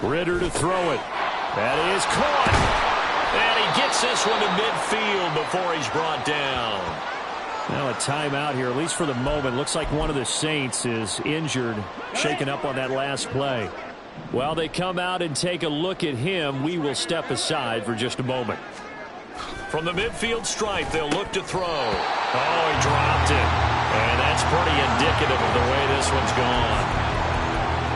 Ritter to throw it. That is caught. And he gets this one to midfield before he's brought down. Now a timeout here, at least for the moment. Looks like one of the Saints is injured, shaken up on that last play. While they come out and take a look at him, we will step aside for just a moment. From the midfield stripe, they'll look to throw. Oh, he dropped it. And that's pretty indicative of the way this one's gone.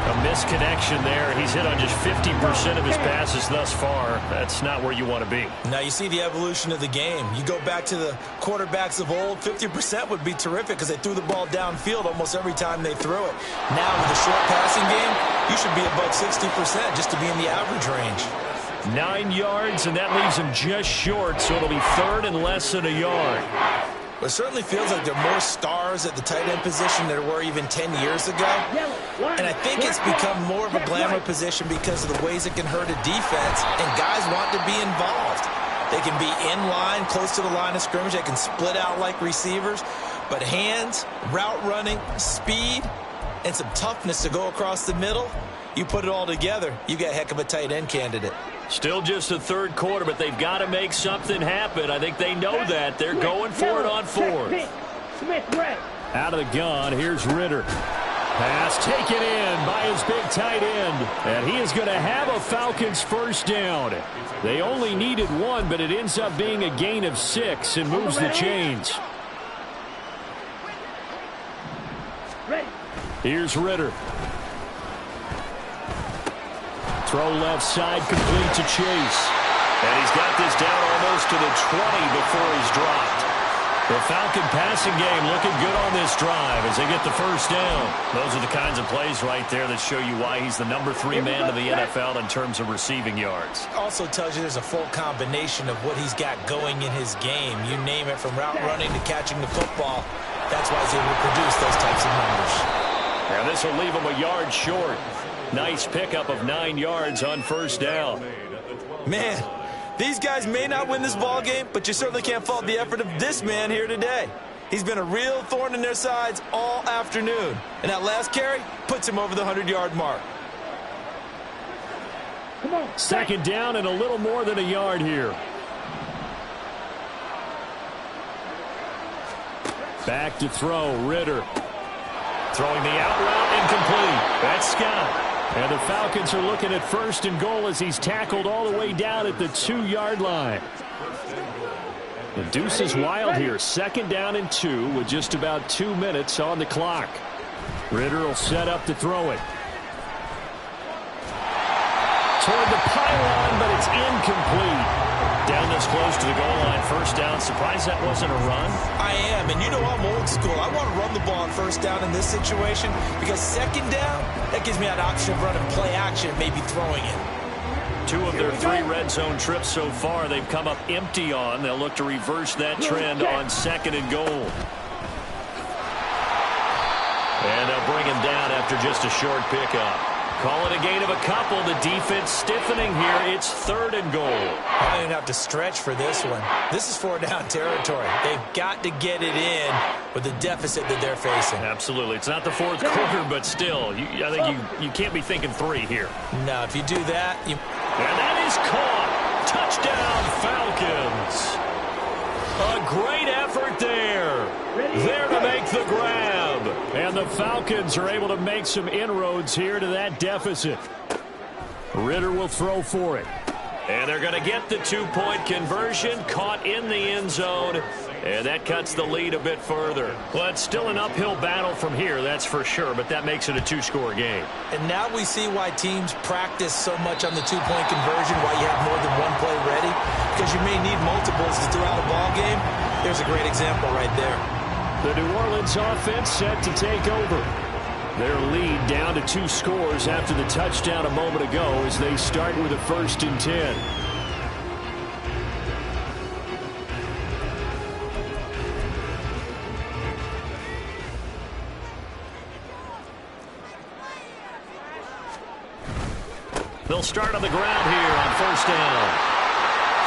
A misconnection there. He's hit on just 50% of his passes thus far. That's not where you want to be. Now you see the evolution of the game. You go back to the quarterbacks of old, 50% would be terrific because they threw the ball downfield almost every time they threw it. Now with the short passing game, You should be above 60% just to be in the average range. 9 yards, and that leaves him just short, so it'll be third and less than a yard. But it certainly feels like there are more stars at the tight end position than there were even 10 years ago. And I think it's become more of a glamour position because of the ways it can hurt a defense, and guys want to be involved. They can be in line, close to the line of scrimmage. They can split out like receivers. But hands, route running, speed, and some toughness to go across the middle, you put it all together, you got a heck of a tight end candidate. Still just the third quarter, but they've got to make something happen. I think they know that. They're going for it on fourth. Out of the gun, here's Ritter. Pass taken in by his big tight end. And he is going to have a Falcons first down. They only needed one, but it ends up being a gain of 6 and moves the chains. Here's Ritter. Throw left side, complete to Chase. And he's got this down almost to the 20 before he's dropped. The Falcon passing game looking good on this drive as they get the first down. Those are the kinds of plays right there that show you why he's the number 3 man of the NFL in terms of receiving yards. Also tells you there's a full combination of what he's got going in his game. You name it, from route running to catching the football. That's why he's able to produce those types of numbers. And this will leave him a yard short. Nice pickup of 9 yards on first down. Man, these guys may not win this ball game, but you certainly can't fault the effort of this man here today. He's been a real thorn in their sides all afternoon. And that last carry puts him over the 100-yard mark. Second down and a little more than a yard here. Back to throw, Ritter. Throwing the out route incomplete. That's Scott. And the Falcons are looking at first and goal as he's tackled all the way down at the 2-yard line. The deuce is wild here. Second down and 2 with just about 2 minutes on the clock. Ritter will set up to throw it. Toward the pylon, but it's incomplete. Down this close to the goal line, first down. Surprised that wasn't a run? I am, and you know I'm old school. I want to run the ball on first down in this situation because second down, that gives me that option of running play action, maybe throwing it. 2 of their 3 red zone trips so far, they've come up empty on. They'll look to reverse that trend on second and goal. And they'll bring him down after just a short pickup. Call it a gain of a couple. The defense stiffening here. It's third and goal. I don't even have to stretch for this one. This is 4-down territory. They've got to get it in with the deficit that they're facing. Absolutely. It's not the fourth quarter, but still, I think you can't be thinking 3 here. No, if you do that, you... And that is caught. Touchdown, Falcons. A great effort there. There to make the grab. And the Falcons are able to make some inroads here to that deficit. Ritter will throw for it. And they're going to get the 2-point conversion, caught in the end zone. And that cuts the lead a bit further. Well, it's still an uphill battle from here, that's for sure, but that makes it a 2-score game. And now we see why teams practice so much on the 2-point conversion, why you have more than one play ready, because you may need multiples to throw out a ball game. There's a great example right there. The New Orleans offense set to take over. Their lead down to 2 scores after the touchdown a moment ago as they start with a 1st and 10. They'll start on the ground here on first down.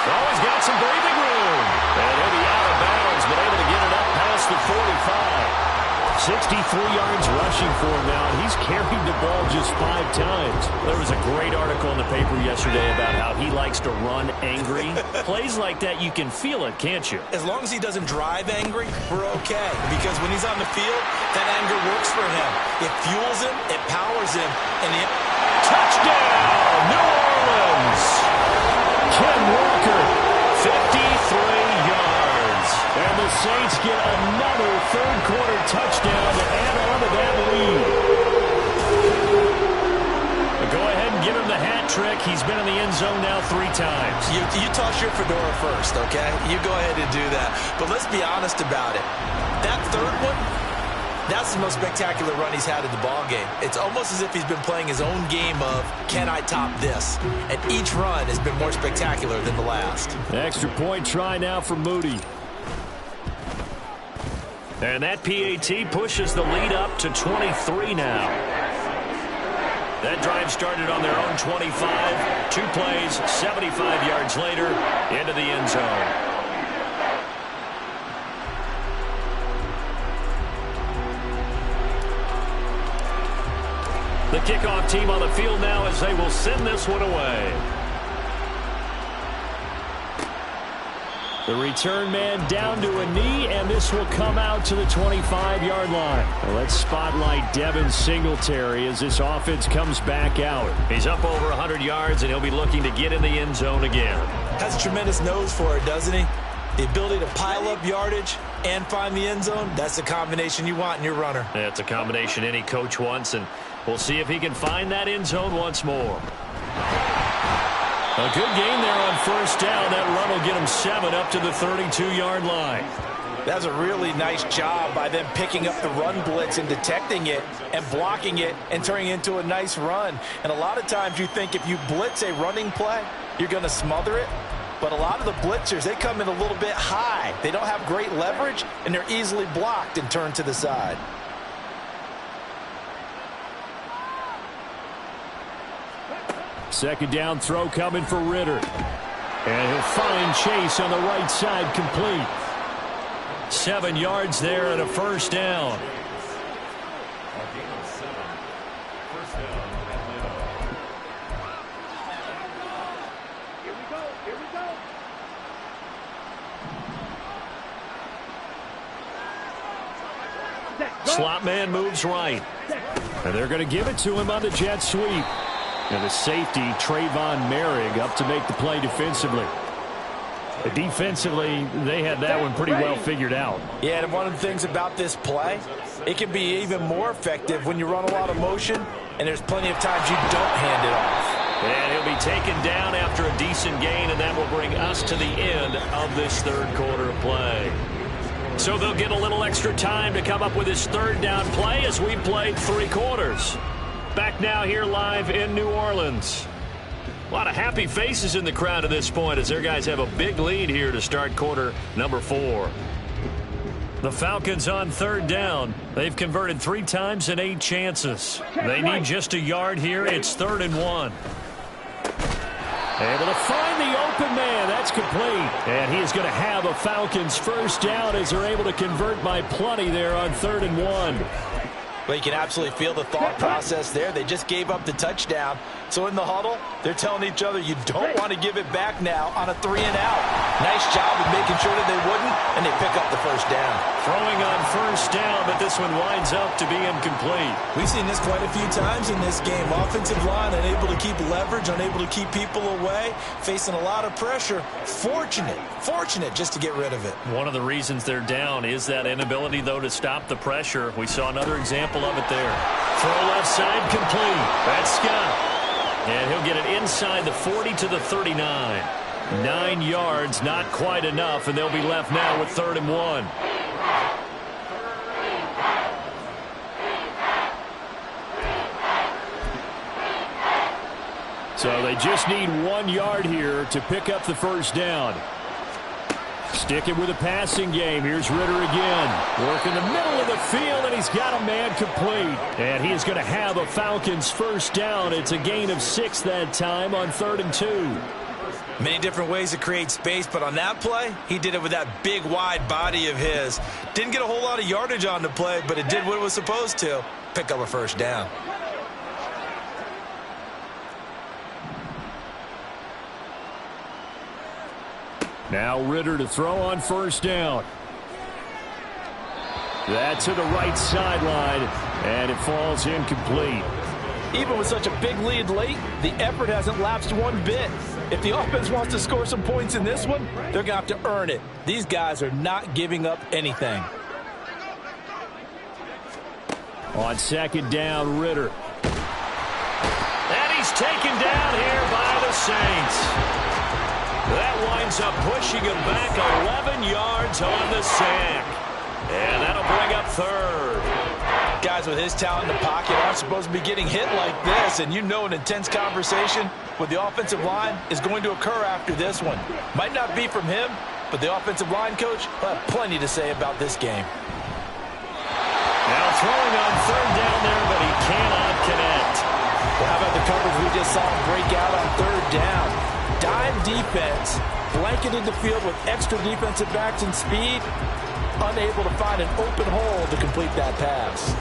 Always got some breathing room. And he'll be out of bounds, but able to get it up past the 45. 63 yards rushing for him now, and he's carried the ball just 5 times. There was a great article in the paper yesterday about how he likes to run angry. Plays like that, you can feel it, can't you? As long as he doesn't drive angry, we're okay. Because when he's on the field, that anger works for him. It fuels him, it powers him, and it... Touchdown, New Orleans! Ken Walker, 53 yards. And the Saints get another third-quarter touchdown to add on to that lead. But go ahead and give him the hat trick. He's been in the end zone now 3 times. You toss your fedora first, okay? You go ahead and do that. But let's be honest about it. That third one, That's the most spectacular run he's had in the ball game. It's almost as if he's been playing his own game of, can I top this? And each run has been more spectacular than the last. Extra point try now for Moody. And that PAT pushes the lead up to 23 now. That drive started on their own 25. 2 plays, 75 yards later, into the end zone. The kickoff team on the field now as they will send this one away. The return man down to a knee, and this will come out to the 25-yard line. Well, let's spotlight Devin Singletary as this offense comes back out. He's up over 100 yards, and he'll be looking to get in the end zone again. Has a tremendous nose for it, doesn't he? The ability to pile up yardage and find the end zone, that's the combination you want in your runner. Yeah, it's a combination any coach wants, and we'll see if he can find that end zone once more. A good gain there on first down. That run will get him 7 up to the 32-yard line. That's a really nice job by them picking up the run blitz and detecting it and blocking it and turning it into a nice run. And a lot of times you think if you blitz a running play, you're going to smother it. But a lot of the blitzers, they come in a little bit high. They don't have great leverage, and they're easily blocked and turned to the side. Second down throw coming for Ritter. And he'll find Chase on the right side complete. 7 yards there and a first down. Slot man moves right. And they're going to give it to him on the jet sweep. And the safety, Trayvon Merrick, up to make the play defensively. Defensively, they had that one pretty well figured out. Yeah, and one of the things about this play, it can be even more effective when you run a lot of motion, and there's plenty of times you don't hand it off. And he'll be taken down after a decent gain, and that will bring us to the end of this third quarter of play. So they'll get a little extra time to come up with this third down play as we played 3 quarters. Back now here live in New Orleans. A lot of happy faces in the crowd at this point as their guys have a big lead here to start quarter number 4. The Falcons on third down. They've converted 3 times and 8 chances. They need just a yard here. It's 3rd and 1. Able to find the open man. That's complete. And he is going to have a Falcons first down as they're able to convert by plenty there on 3rd and 1. Well, you can absolutely feel the thought process there. They just gave up the touchdown. So in the huddle, they're telling each other, you don't want to give it back now on a 3-and-out. Nice job of making sure that they wouldn't, and they pick up the first down. Throwing on first down, but this one winds up to be incomplete. We've seen this quite a few times in this game. Offensive line unable to keep leverage, unable to keep people away, facing a lot of pressure. Fortunate just to get rid of it. One of the reasons they're down is that inability, though, to stop the pressure. We saw another example of it there. Throw left side complete. That's Scott. And he'll get it inside the 40 to the 39. 9 yards, not quite enough, and they'll be left now with 3rd and 1. So they just need 1 yard here to pick up the first down. Sticking with a passing game. Here's Ritter again. Work in the middle of the field, and he's got a man complete. And he is going to have a Falcons first down. It's a gain of 6 that time on 3rd and 2. Many different ways to create space, but on that play, he did it with that big, wide body of his. Didn't get a whole lot of yardage on the play, but it did what it was supposed to. Pick up a first down. Now Ritter to throw on first down. That to the right sideline, and it falls incomplete. Even with such a big lead late, the effort hasn't lapsed one bit. If the offense wants to score some points in this one, they're going to have to earn it. These guys are not giving up anything. On 2nd down, Ritter. And he's taken down here by the Saints. That winds up pushing him back 11 yards on the sack. And that'll bring up 3rd. Guys with his talent in the pocket aren't supposed to be getting hit like this, and you know an intense conversation with the offensive line is going to occur after this one. Might not be from him, but the offensive line coach will have plenty to say about this game. Now throwing on third down there, but he cannot connect. Well, how about the coverage we just saw him break out on third down? Dime defense, blanketed the field with extra defensive backs and speed, unable to find an open hole to complete that pass.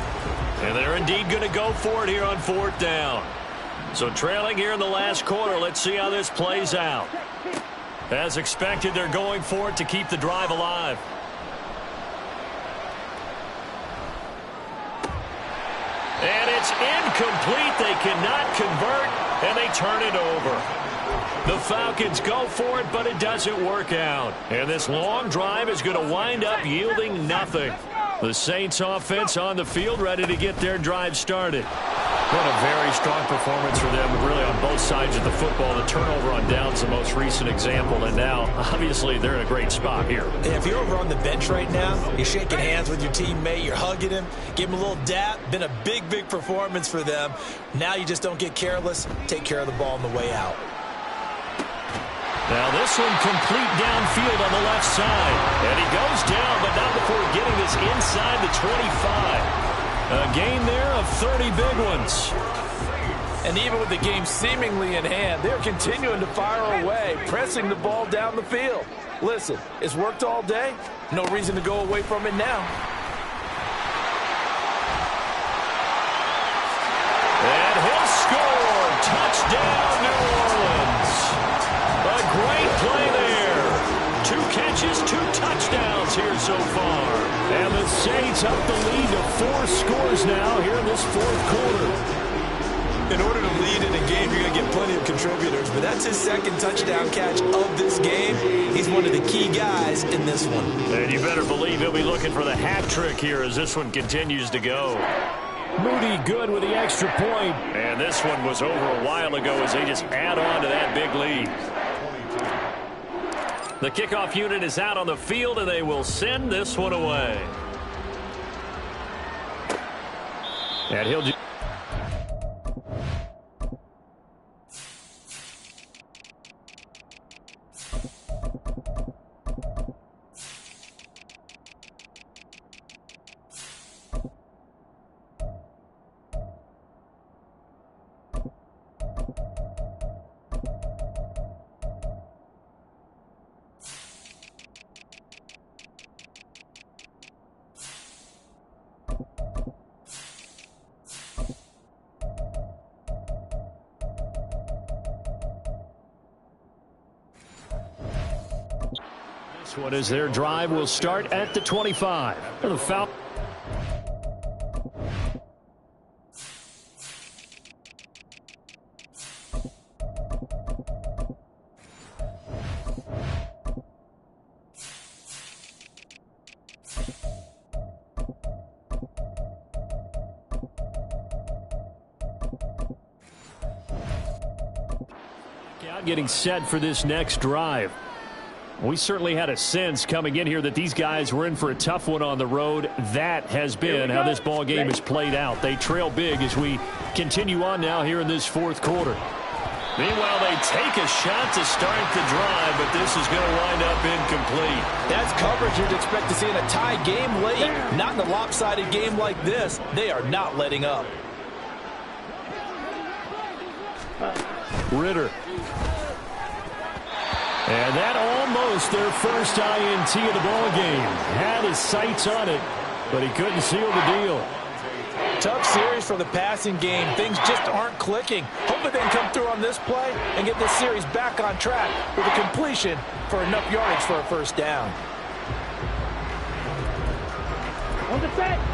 And they're indeed going to go for it here on fourth down. So trailing here in the last quarter, let's see how this plays out. As expected, they're going for it to keep the drive alive. And it's incomplete. They cannot convert, and they turn it over. The Falcons go for it, but it doesn't work out. And this long drive is going to wind up yielding nothing. The Saints offense on the field ready to get their drive started. What a very strong performance for them, really on both sides of the football. The turnover on downs the most recent example, and now, obviously, they're in a great spot here. Hey, if you're over on the bench right now, you're shaking hands with your teammate, you're hugging him, give him a little dap. Been a big, big performance for them. Now you just don't get careless. Take care of the ball on the way out. Now this one complete downfield on the left side. And he goes down, but not before getting this inside the 25. A gain there of 30 big ones. And even with the game seemingly in hand, they're continuing to fire away, pressing the ball down the field. Listen, it's worked all day. No reason to go away from it now. And he'll score. Touchdown, New Orleans. A great play there. 2 catches, 2 touchdowns here so far. And the Saints up the lead to 4 scores now here in this fourth quarter. In order to lead in a game, you're going to get plenty of contributors, but that's his second touchdown catch of this game. He's one of the key guys in this one. And you better believe he'll be looking for the hat trick here as this one continues to go. Moody good with the extra point. And this one was over a while ago as they just add on to that big lead. The kickoff unit is out on the field, and they will send this one away. And he'll do. What is their drive will start at the 25. The foul. Getting set for this next drive. We certainly had a sense coming in here that these guys were in for a tough one on the road. That has been how this ball game has played out. They trail big as we continue on now here in this fourth quarter. Meanwhile, they take a shot to start the drive, but this is going to wind up incomplete. That's coverage you'd expect to see in a tie game late. Not in a lopsided game like this. They are not letting up. Ritter. And that almost their first INT of the ball game. Had his sights on it, but he couldn't seal the deal. Tough series for the passing game. Things just aren't clicking. Hopefully they can come through on this play and get this series back on track with a completion for enough yardage for a first down.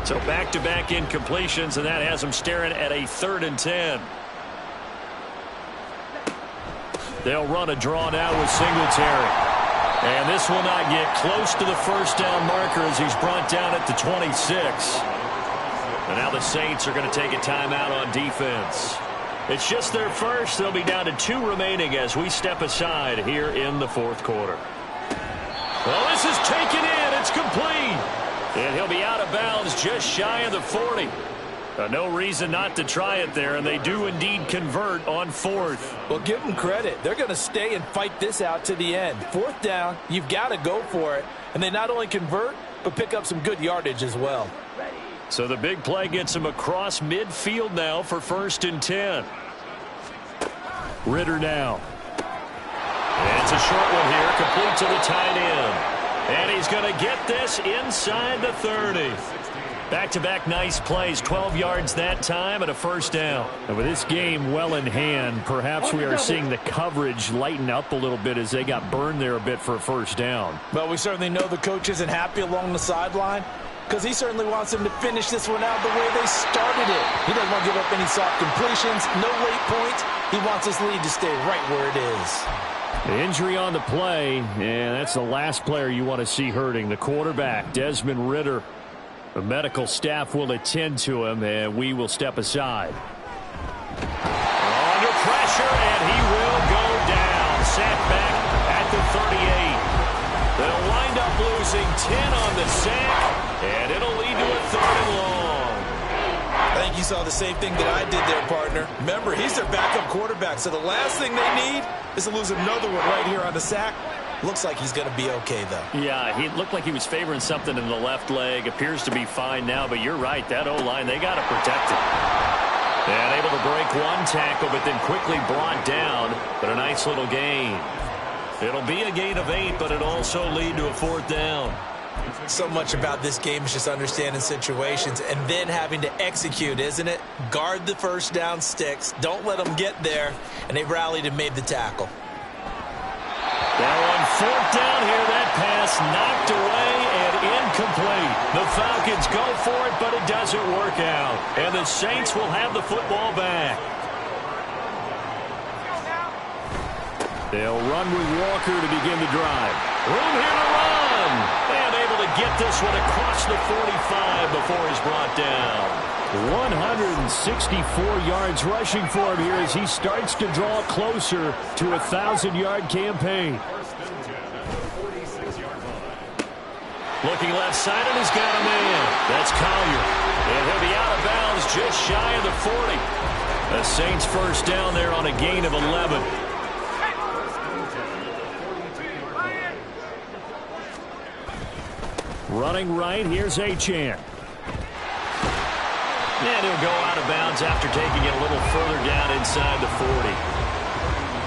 So back-to-back incompletions, and that has them staring at a 3rd and 10. They'll run a draw now with Singletary. And this will not get close to the first down marker as he's brought down at the 26. And now the Saints are going to take a timeout on defense. It's just their first. They'll be down to 2 remaining as we step aside here in the fourth quarter. Well, this is taken in. It's complete. And he'll be out of bounds just shy of the 40. No reason not to try it there, and they do indeed convert on 4th. Well, give them credit. They're going to stay and fight this out to the end. 4th down, you've got to go for it. And they not only convert, but pick up some good yardage as well. So the big play gets them across midfield now for 1st and 10. Ritter now. And it's a short one here, complete to the tight end. And he's going to get this inside the 30. Back-to-back nice plays, 12 yards that time and a 1st down. And with this game well in hand, perhaps we are seeing the coverage lighten up a little bit as they got burned there a bit for a 1st down. Well, we certainly know the coach isn't happy along the sideline because he certainly wants them to finish this one out the way they started it. He doesn't want to give up any soft completions, no late points. He wants his lead to stay right where it is. The injury on the play, and that's the last player you want to see hurting. The quarterback, Desmond Ritter. The medical staff will attend to him, and we will step aside. Under pressure, and he will go down. Sacked back at the 38. They'll wind up losing 10 on the sack, and it'll lead to a 3rd and long. I think you saw the same thing that I did there, partner. Remember, he's their backup quarterback, so the last thing they need is to lose another one right here on the sack. Looks like he's going to be okay, though. Yeah, he looked like he was favoring something in the left leg. Appears to be fine now, but you're right. That O-line, they got to protect it. And able to break one tackle, but then quickly brought down. But a nice little gain. It'll be a gain of 8, but it'll also lead to a 4th down. So much about this game is just understanding situations and then having to execute, isn't it? Guard the 1st down sticks. Don't let them get there. And they rallied and made the tackle. Now on 4th down here, that pass knocked away and incomplete. The Falcons go for it, but it doesn't work out. And the Saints will have the football back. They'll run with Walker to begin the drive. Room here to run. And able to get this one across the 45 before he's brought down. 164 yards rushing for him here as he starts to draw closer to a 1,000-yard campaign. Looking left side, and he's got a man. That's Collier. And he'll be out of bounds just shy of the 40. The Saints 1st down there on a gain of 11. Running right, here's Achane. And he'll go out of bounds after taking it a little further down inside the 40.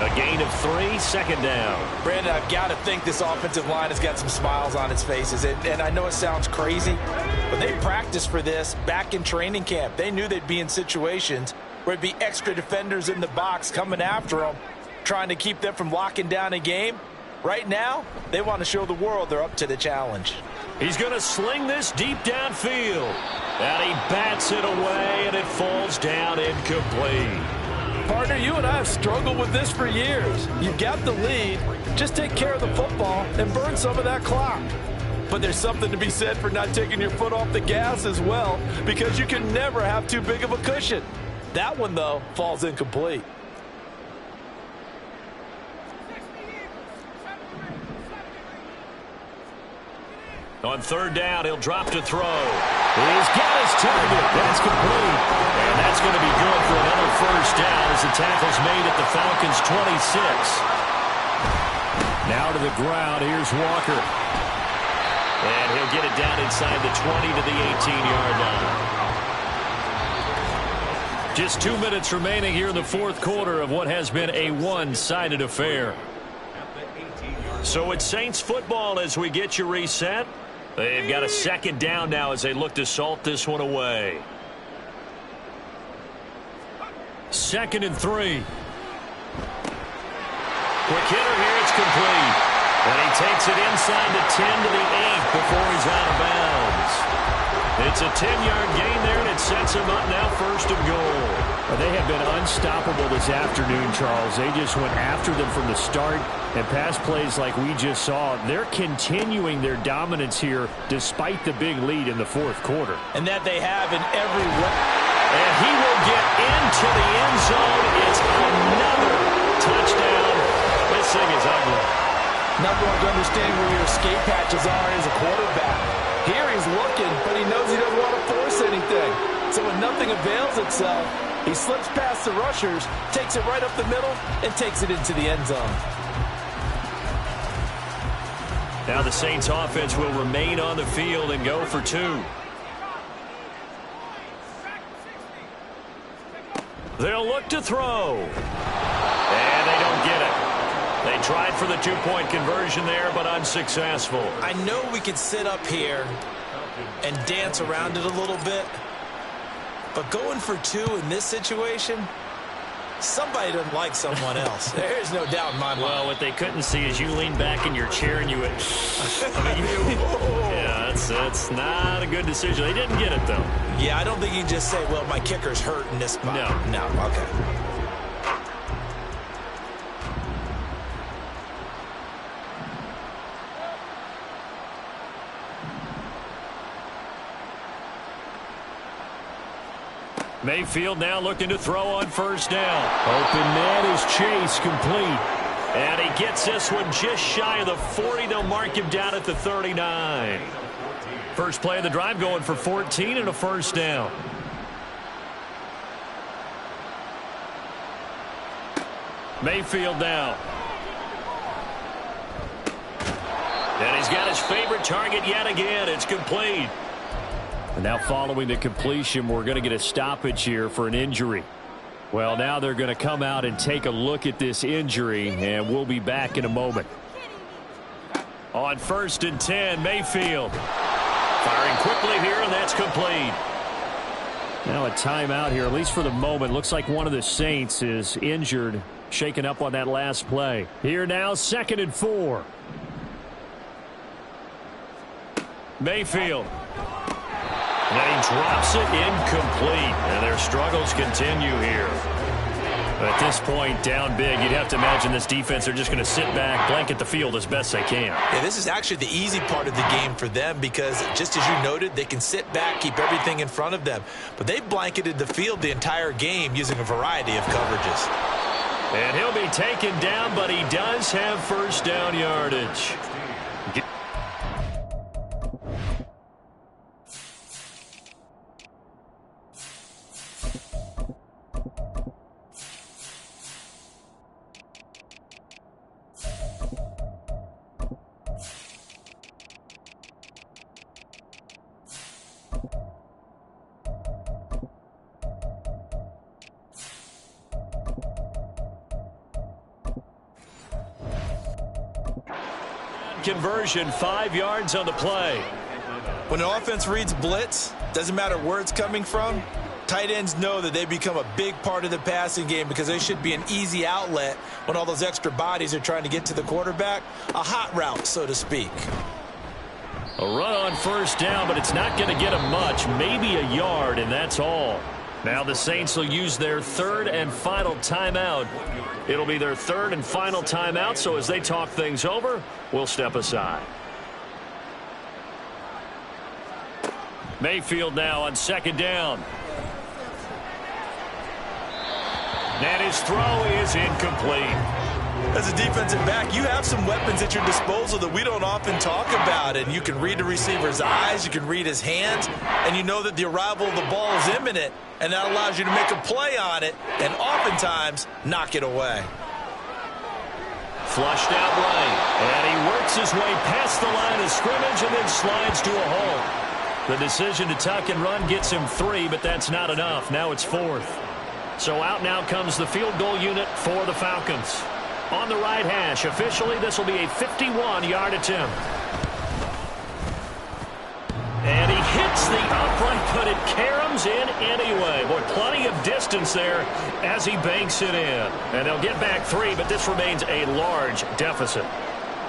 A gain of 3, 2nd down. Brandon, I've got to think this offensive line has got some smiles on its faces. And I know it sounds crazy, but they practiced for this back in training camp. They knew they'd be in situations where it'd be extra defenders in the box coming after them, trying to keep them from locking down a game. Right now, they want to show the world they're up to the challenge. He's going to sling this deep downfield. And he bats it away, and it falls down incomplete. Partner, you and I have struggled with this for years. You've got the lead. Just take care of the football and burn some of that clock. But there's something to be said for not taking your foot off the gas as well, because you can never have too big of a cushion. That one, though, falls incomplete. On 3rd down, he'll drop to throw. He's got his target. That's complete. And that's going to be good for another 1st down as the tackle's made at the Falcons' 26. Now to the ground. Here's Walker. And he'll get it down inside the 20 to the 18-yard line. Just 2 minutes remaining here in the 4th quarter of what has been a one-sided affair. So it's Saints football as we get you reset. They've got a 2nd down now as they look to salt this one away. 2nd and 3. Quick hitter here, it's complete. And he takes it inside the 10 to the 8 before he's out of bounds. It's a 10-yard gain there, and it sets him up now 1st and goal. They have been unstoppable this afternoon, Charles. They just went after them from the start, and pass plays like we just saw. They're continuing their dominance here despite the big lead in the 4th quarter. And that they have in every way. And he will get into the end zone. It's another touchdown. This thing is ugly. Number one to understand where your escape patches are as a quarterback. Here he's looking, but he knows he doesn't want to force anything. So when nothing avails itself, he slips past the rushers, takes it right up the middle, and takes it into the end zone. Now the Saints offense will remain on the field and go for 2. They'll look to throw. And they don't get it. They tried for the 2-point conversion there, but unsuccessful. I know we could sit up here and dance around it a little bit, but going for 2 in this situation, somebody doesn't like someone else. There's no doubt in my mind. Well, what they couldn't see is you leaned back in your chair and you went, yeah, that's not a good decision. They didn't get it, though. Yeah, I don't think you can just say, well, my kicker's hurt in this spot. No, okay. Mayfield now looking to throw on first down. Open man is Chase, complete. And he gets this one just shy of the 40. They'll mark him down at the 39. First play of the drive going for 14 and a first down. Mayfield now. And he's got his favorite target yet again. It's complete. And now following the completion, we're going to get a stoppage here for an injury. Well, now they're going to come out and take a look at this injury, and we'll be back in a moment. On 1st and 10, Mayfield. Firing quickly here, and that's complete. Now a timeout here, at least for the moment. Looks like one of the Saints is injured, shaken up on that last play. Here now, 2nd and 4. Mayfield. And he drops it incomplete. And their struggles continue here. At this point, down big, you'd have to imagine this defense, they're just going to sit back, blanket the field as best they can. Yeah, this is actually the easy part of the game for them because, just as you noted, they can sit back, keep everything in front of them. But they blanketed the field the entire game using a variety of coverages. And he'll be taken down, but he does have first down yardage. Conversion, 5 yards on the play. When the offense reads blitz, doesn't matter where it's coming from, tight ends know that they become a big part of the passing game because they should be an easy outlet when all those extra bodies are trying to get to the quarterback. A hot route, so to speak. A run on first down, but it's not going to get him much. Maybe a yard, and that's all. Now the Saints will use their 3rd and final timeout. It'll be their 3rd and final timeout, so as they talk things over, we'll step aside. Mayfield now on 2nd down. And his throw is incomplete. As a defensive back, you have some weapons at your disposal that we don't often talk about. And you can read the receiver's eyes, you can read his hands, and you know that the arrival of the ball is imminent. And that allows you to make a play on it and oftentimes knock it away. Flushed out right. And he works his way past the line of scrimmage and then slides to a hole. The decision to tuck and run gets him 3, but that's not enough. Now it's 4th. So out now comes the field goal unit for the Falcons. On the right hash, officially this will be a 51-yard attempt. And he hits the upright, but it caroms in anyway. Boy, plenty of distance there as he banks it in. And they'll get back 3, but this remains a large deficit.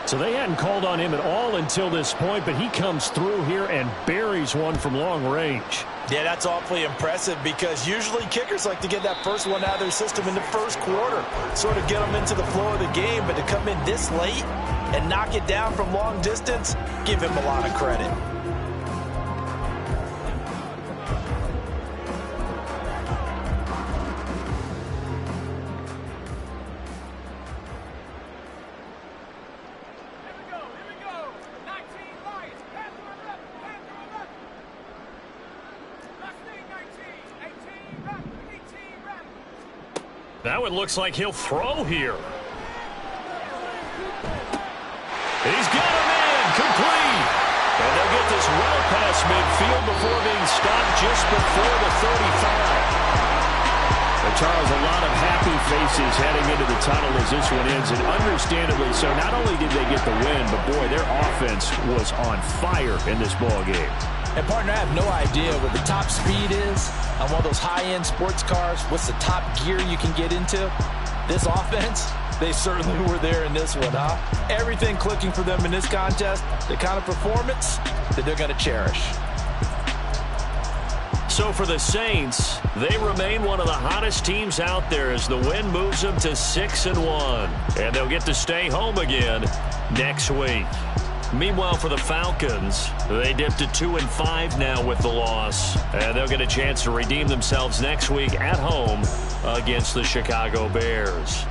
So they hadn't called on him at all until this point, but he comes through here and buries one from long range. Yeah, that's awfully impressive because usually kickers like to get that first one out of their system in the first quarter, sort of get them into the flow of the game, but to come in this late and knock it down from long distance, give him a lot of credit. Now it looks like he'll throw here. He's got a man complete. And they'll get this well past midfield before being stopped just before the 35. But Charles, a lot of happy faces heading into the tunnel as this one ends, and understandably so. Not only did they get the win, but boy, their offense was on fire in this ball game. And partner, I have no idea what the top speed is on one of those high-end sports cars. What's the top gear you can get into? This offense, they certainly were there in this one, huh? Everything clicking for them in this contest, the kind of performance that they're going to cherish. So for the Saints, they remain one of the hottest teams out there as the win moves them to 6-1. And they'll get to stay home again next week. Meanwhile, for the Falcons, they dipped to 2-5 now with the loss. And they'll get a chance to redeem themselves next week at home against the Chicago Bears.